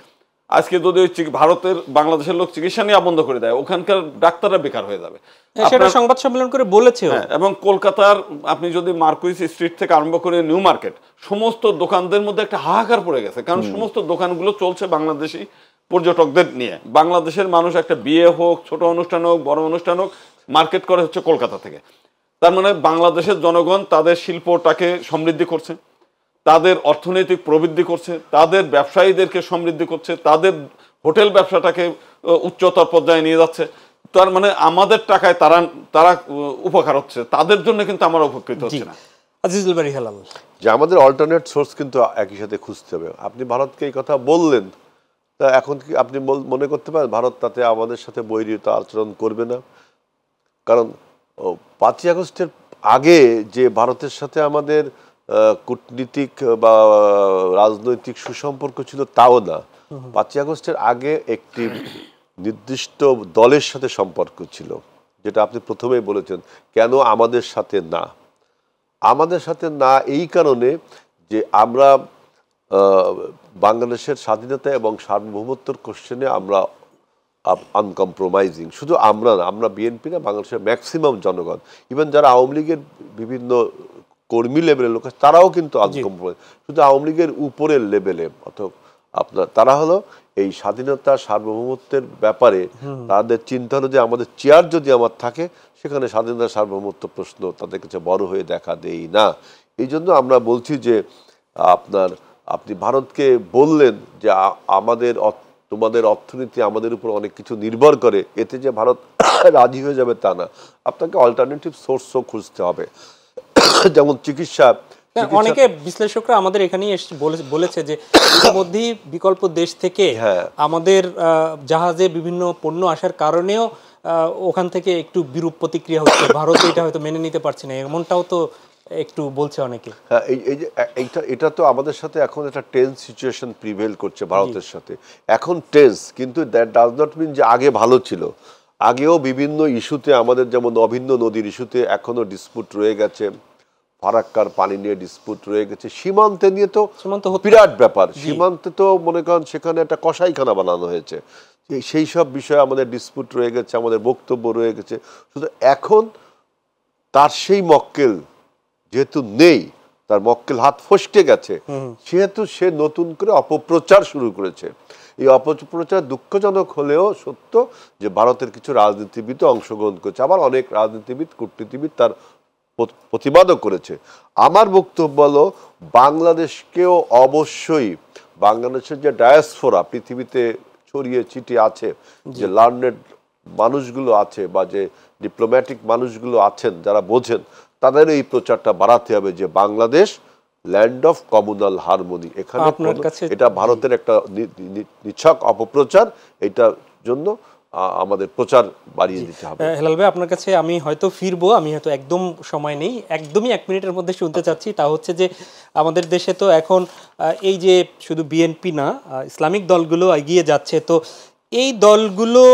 আজকে যদি ওই ভারতের বাংলাদেশের লোক চিকিৎসা নেওয়া বন্ধ করে দেয়, ওখানকার ডাক্তাররা বেকার হয়ে যাবে। সেটা সংবাদ সম্মেলন করে বলেছে। এবং কলকাতার আপনি যদি মার্কুইস স্ট্রিট থেকে আরম্ভ করে নিউ মার্কেট, সমস্ত দোকানদের মধ্যে একটা হাহাকার পড়ে গেছে। কারণ সমস্ত দোকানগুলো চলছে বাংলাদেশি পর্যটকদের নিয়ে। বাংলাদেশের মানুষ একটা বিয়ে হোক, ছোট অনুষ্ঠান হোক, বড় অনুষ্ঠান হোক, মার্কেট করে হচ্ছে কলকাতা থেকে। তার মানে বাংলাদেশের জনগণ তাদের শিল্পটাকে সমৃদ্ধি করছে, তাদের অর্থনৈতিক প্রবৃদ্ধি করছে, তাদের ব্যবসায়ীদেরকে সমৃদ্ধি করছে, তাদের হোটেল ব্যবসাটাকে উচ্চতর পর্যায়ে নিয়ে যাচ্ছে। তার মানে আমাদের টাকায় তারা তারা উপকার হচ্ছে, তাদের জন্য কিন্তু আমরা উপকৃত হচ্ছে না। আজিজুল বারী হেলাল, যে আমাদের অল্টারনেট সোর্স কিন্তু একই সাথে খুঁজতে হবে। আপনি ভারতকে এই কথা বললেন, তা এখন কি আপনি মনে করতে পারেন ভারত তাতে আমাদের সাথে বৈরিতা আচরণ করবে না? কারণ 5ই আগস্টের আগে যে ভারতের সাথে আমাদের কূটনীতিক বা রাজনৈতিক সুসম্পর্ক ছিল তাও না। 5ই আগস্টের আগে একটি নির্দিষ্ট দলের সাথে সম্পর্ক ছিল, যেটা আপনি প্রথমেই বলেছেন। কেন আমাদের সাথে না? আমাদের সাথে না এই কারণে যে আমরা বাংলাদেশের স্বাধীনতা এবং সার্বভৌমত্বর কোশ্চেনে আমরা আনকম্প্রোমাইজিং। শুধু আমরা না, আমরা বিএনপি না, বাংলাদেশের ম্যাক্সিমাম জনগণ, ইভেন যারা আওয়ামী লীগের বিভিন্ন কর্মী লেভেলের লোক তারাও কিন্তু আনকম্প্রোমাইজ। শুধু আওয়ামী লীগের উপরের লেভেলে অথবা তারা হলো এই স্বাধীনতা সার্বভৌমত্বের ব্যাপারে তাদের চিন্তা হলো যে আমাদের চেয়ার যদি আমার থাকে, সেখানে স্বাধীনতা সার্বভৌমত্ব প্রশ্ন তাদের কাছে বড় হয়ে দেখা দেই না। এই জন্য আমরা বলছি যে আপনি ভারতকে বললেন যে তোমাদের অর্থনীতি আমাদের উপর অনেক কিছু নির্ভর করে, এতে যে ভারত রাজি হয়ে যাবে তা না। আপনাকে অল্টারনেটিভ সোর্সও খুঁজতে হবে। যেমন চিকিৎসা, অনেকে বিশ্লেষকরা আমাদের এখানেই বলেছে যে ইতিমধ্যেই বিকল্প দেশ থেকে আমাদের জাহাজে বিভিন্ন পণ্য আসার কারণেও ওখান থেকে একটু বিরূপ প্রতিক্রিয়া হচ্ছে, ভারত এটা হয়তো মেনে নিতে পারছে না, এমনটাও তো একটু বলছে অনেকে। হ্যাঁ, এই যে এটা তো আমাদের সাথে এখন একটা টেন্স সিচুয়েশন প্রিভেল করছে ভারতের সাথে। এখন টেন্স, কিন্তু দ্যাট ডাজ নট মিন যে আগে ভালো ছিল। আগেও বিভিন্ন ইস্যুতে আমাদের, যেমন অভিন্ন নদীর ইস্যুতে এখনো ডিসপুট রয়ে গেছে, ফারাক্কার পানি নিয়ে ডিসপুট রয়ে গেছে, সীমান্তে নিয়ে তো বিরাট ব্যাপার। সীমান্তে তো মনে করেন সেখানে একটা কসাইখানা বানানো হয়েছে, সেই সব বিষয়ে আমাদের ডিসপুট রয়ে গেছে, আমাদের বক্তব্য রয়ে গেছে। শুধু এখন তার সেই মক্কেল যেহেতু নেই, তার মক্কেল হাত ফসকে গেছে, সেহেতু সে নতুন করে অপপ্রচার শুরু করেছে। এই অপপ্রচার দুঃখজনক হলেও সত্য যে ভারতের কিছু রাজনীতিবিদ অংশগ্রহণ করেছে, আবার অনেক রাজনীতিবিদ কূটনীতিবিদ তার প্রতিবাদও করেছে। আমার বক্তব্য হলো বাংলাদেশকেও অবশ্যই, বাংলাদেশের যে ডায়াসপোরা পৃথিবীতে ছড়িয়ে ছিটিয়ে আছে, যে লার্নেড মানুষগুলো আছে বা যে ডিপ্লোম্যাটিক মানুষগুলো আছেন যারা বোঝেন, তাদের এই প্রচারটা বাড়াতে হবে যে Bangladesh land of communal harmony. এখানে এটা ভারতের একটা নিছক অপপ্রচার, এটার জন্য আমাদের প্রচার বাড়িয়ে দিতে হবে। হেলাল ভাই, আপনার কাছে আমি হয়তো ফিরবো, আমি হয়তো একদম সময় নেই, একদমই 1 মিনিটের মধ্যে শুনতে চাচ্ছি। তা হচ্ছে যে আমাদের দেশে তো এখন এই যে শুধু বিএনপি না, ইসলামিক দলগুলো এগিয়ে যাচ্ছে, তো এই দলগুলো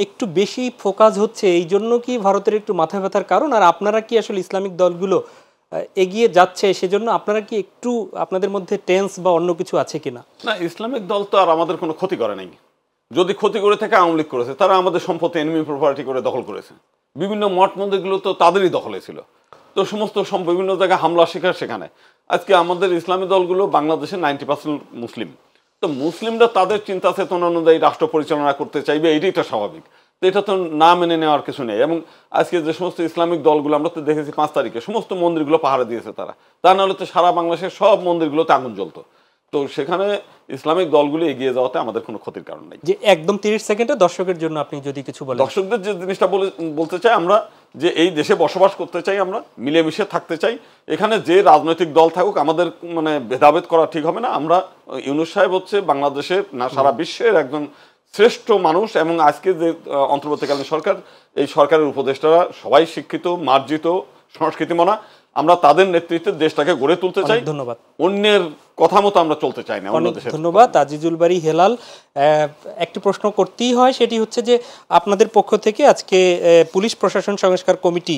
একটু বেশি ফোকাস হচ্ছে, এই জন্য কি ভারতের একটু মাথা ব্যথার কারণ? আর আপনারা কি আসলে ইসলামিক দলগুলো এগিয়ে যাচ্ছে সেজন্য আপনারা কি একটু আপনাদের মধ্যে টেন্স বা অন্য কিছু আছে কিনা? না, ইসলামিক দল তো আর আমাদের কোনো ক্ষতি করে নাই। যদি ক্ষতি করে থাকে আওয়ামী লীগ করেছে, তারা আমাদের সম্পত্তি এনিমি প্রপার্টি করে দখল করেছে। বিভিন্ন মঠ মন্দিরগুলো তো তাদেরই দখলে ছিল, তো সমস্ত বিভিন্ন জায়গায় হামলা শিকার সেখানে। আজকে আমাদের ইসলামী দলগুলো বাংলাদেশের 90% মুসলিম, তো মুসলিমরা তাদের চিন্তা চেতনা অনুযায়ী রাষ্ট্র পরিচালনা করতে চাইবে, এটাই তো স্বাভাবিক। তো এটা তো না মেনে নেওয়ার কিছু নেই। এবং আজকে যে সমস্ত ইসলামিক দলগুলো আমরা তো দেখেছি 5 তারিখে সমস্ত মন্দিরগুলো পাহারা দিয়েছে তারা, তা নাহলে তো সারা বাংলাদেশের সব মন্দিরগুলোতে আগুন জ্বলতো। তো সেখানে ইসলামিক দলগুলো এগিয়ে যাওয়াতে আমাদের কোনো ক্ষতির কারণ নেই। যে একদম 30 সেকেন্ডে দর্শকের জন্য আপনি যদি কিছু বলেন। দর্শকদের যে জিনিসটা বলতে চাই, আমরা যে এই দেশে বসবাস করতে চাই, আমরা মিলেমিশে থাকতে চাই। এখানে যে রাজনৈতিক দল থাকুক আমাদের ভেদাভেদ করা ঠিক হবে না। আমরা ইউনূস সাহেব হচ্ছে বাংলাদেশের না সারা বিশ্বের একজন শ্রেষ্ঠ মানুষ, এবং আজকে যে অন্তর্বর্তীকালীন সরকার, এই সরকারের উপদেষ্টারা সবাই শিক্ষিত, মার্জিত, সংস্কৃতি মনা, আমরা তাদের নেতৃত্বে দেশটাকে গড়ে তুলতে চাই। ধন্যবাদ। অন্যের কথা মতো আমরা চলতে চাই না। অনেক ধন্যবাদ আজিজুল বারী হেলাল। একটি প্রশ্ন করতেই হয়, সেটি হচ্ছে যে আপনাদের পক্ষ থেকে আজকে পুলিশ প্রশাসন সংস্কার কমিটি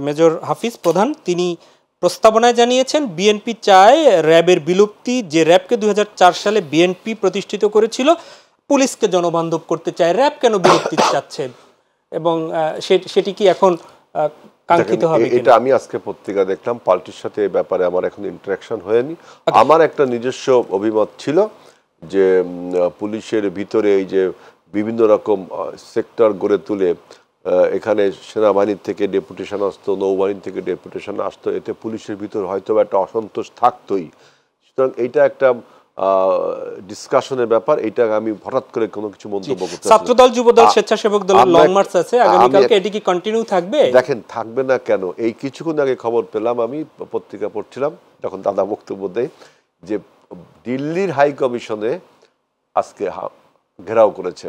মেজর হাফিজ প্রধান তিনি প্রস্তাবনায় জানিয়েছেন বিএনপি চায় র্যাবের বিলুপ্তি, যে র্যাবকে 2004 সালে বিএনপি প্রতিষ্ঠিত করেছিল, পুলিশকে জনবান্ধব করতে চায়। র্যাব কেন বিলুপ্তি চাচ্ছে এবং সেটি কি এখন কাঙ্ক্ষিত হবে? এটা আমি আজকে পত্রিকা দেখলাম, পার্টির সাথে এই ব্যাপারে আমার এখন ইন্টারাকশন হয়নি। আমার একটা নিজস্ব অভিমত ছিল যে পুলিশের ভিতরে এই যে বিভিন্ন রকম সেক্টর গড়ে তুলে এখানে সেনাবাহিনীর থেকে ডেপুটেশন আসতো, নৌবাহিনী থেকে ডেপুটেশন আসতো, এতে পুলিশের ভিতর হয়তো একটা অসন্তোষ থাকতোই। সুতরাং এইটা একটা ডিসকাশনের ব্যাপার। এটা আমি হঠাৎ করে কোনো কিছু মন্তব্য করতে চাই না। ছাত্রদল, যুবদল, স্বেচ্ছাসেবক দলের লং মার্চ আছে আগামীকালকে, এটি কি কন্টিনিউ থাকবে? দেখেন, থাকবে না কেন? এই কিছুক্ষণ আগে খবর পেলাম, আমি পত্রিকা পড়ছিলাম যখন দাদা বক্তব্য দেয়, যে দিল্লির হাই কমিশনে আজকে ঘেরাও করেছে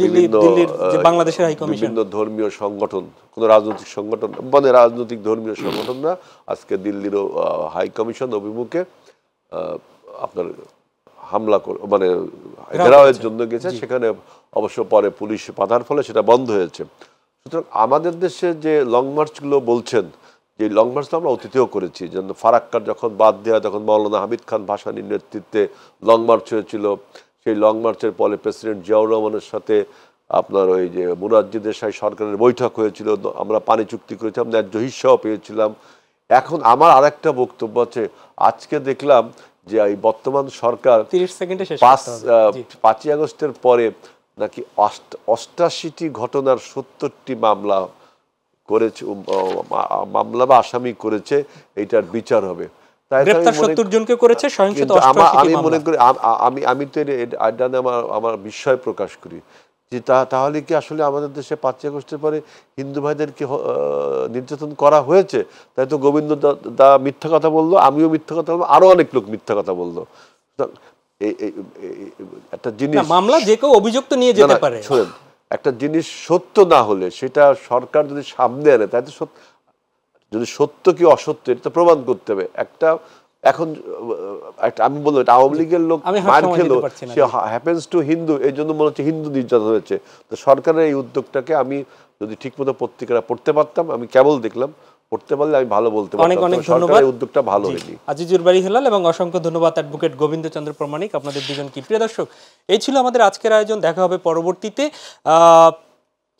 বিভিন্ন ধর্মীয় সংগঠন, কোনো রাজনৈতিক সংগঠন মানে রাজনৈতিক ধর্মীয় সংগঠন না, আজকে দিল্লির হাই কমিশন অভিমুখে আপনার হামলা মানে ঘেরাওয়ের জন্য গেছে। সেখানে অবশ্য পরে পুলিশ বাধার ফলে সেটা বন্ধ হয়েছে। সুতরাং আমাদের দেশে যে লং মার্চগুলো বলছেন, যে লং মার্চ আমরা অতীতেও করেছি, যেন ফারাক্কার যখন বাদ দেওয়া, তখন মৌলানা হামিদ খান ভাসানীর নেতৃত্বে লং মার্চ হয়েছিল। সেই লং মার্চের পরে প্রেসিডেন্ট জিয়াউর রহমানের সাথে আপনার ওই যে মুরারজি দেশাই সরকারের বৈঠক হয়েছিল, আমরা পানি চুক্তি করেছিলাম, ন্যায্য হিস্সাও পেয়েছিলাম। এখন আমার আরেকটা বক্তব্য আছে, আজকে দেখলাম যে এই বর্তমান সরকার 5ই আগস্টের পরে নাকি 88টি ঘটনার 70টি মামলা করেছে, মামলা বা আসামি করেছে, এইটার বিচার হবে। আমি মনে করি, আমি তো এটা আমার বিস্ময় প্রকাশ করি যে তাহলে কি আসলে আমাদের দেশে 5ই আগস্টের পরে হিন্দু ভাইদেরকে নির্যাতন করা হয়েছে? তাই তো গোবিন্দ দা মিথ্যা কথা বললো, আমিও মিথ্যা কথা বলবো, আরো অনেক লোক মিথ্যা কথা বললো। একটা জিনিস, মামলা যে কেউ অভিযুক্ত নিয়ে যেতে পারে। শোনেন, একটা জিনিস সত্য না হলে সেটা সরকার যদি সামনে আনে, তাই তো যদি সত্য কি অসত্য এটা প্রমাণ করতে হবে। এখন আমি বলবো এটা আওয়ামী লীগের লোক মার খেলো, সে হ্যাপেন্স টু হিন্দু, এই জন্য মনে হচ্ছে হিন্দু নির্যাতন হয়েছে। তো সরকারের এই উদ্যোগটাকে আমি যদি ঠিক মতো পত্রিকাটা পড়তে পারতাম, আমি কেবল দেখলাম, পড়তে পারলে আমি ভালো বলতে পারতাম। অনেক অনেক ধন্যবাদ, উদ্যোগটা ভালো হয়নি। আজিজুল বারী হেলাল এবং অসংখ্য ধন্যবাদ অ্যাডভোকেট গোবিন্দ চন্দ্র প্রামাণিক, আপনাদের দুজনকে। প্রিয় দর্শক, এই ছিল আমাদের আজকের আয়োজন। দেখা হবে পরবর্তীতে।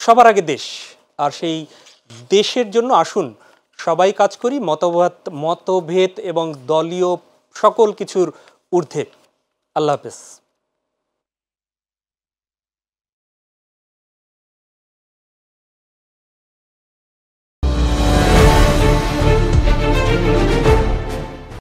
সবার আগে দেশ, আর সেই দেশের জন্য আসুন সবাই কাজ করি, মতভেদ এবং দলীয় সকল কিছুর ঊর্ধ্বে। আল্লাহ হাফেজ।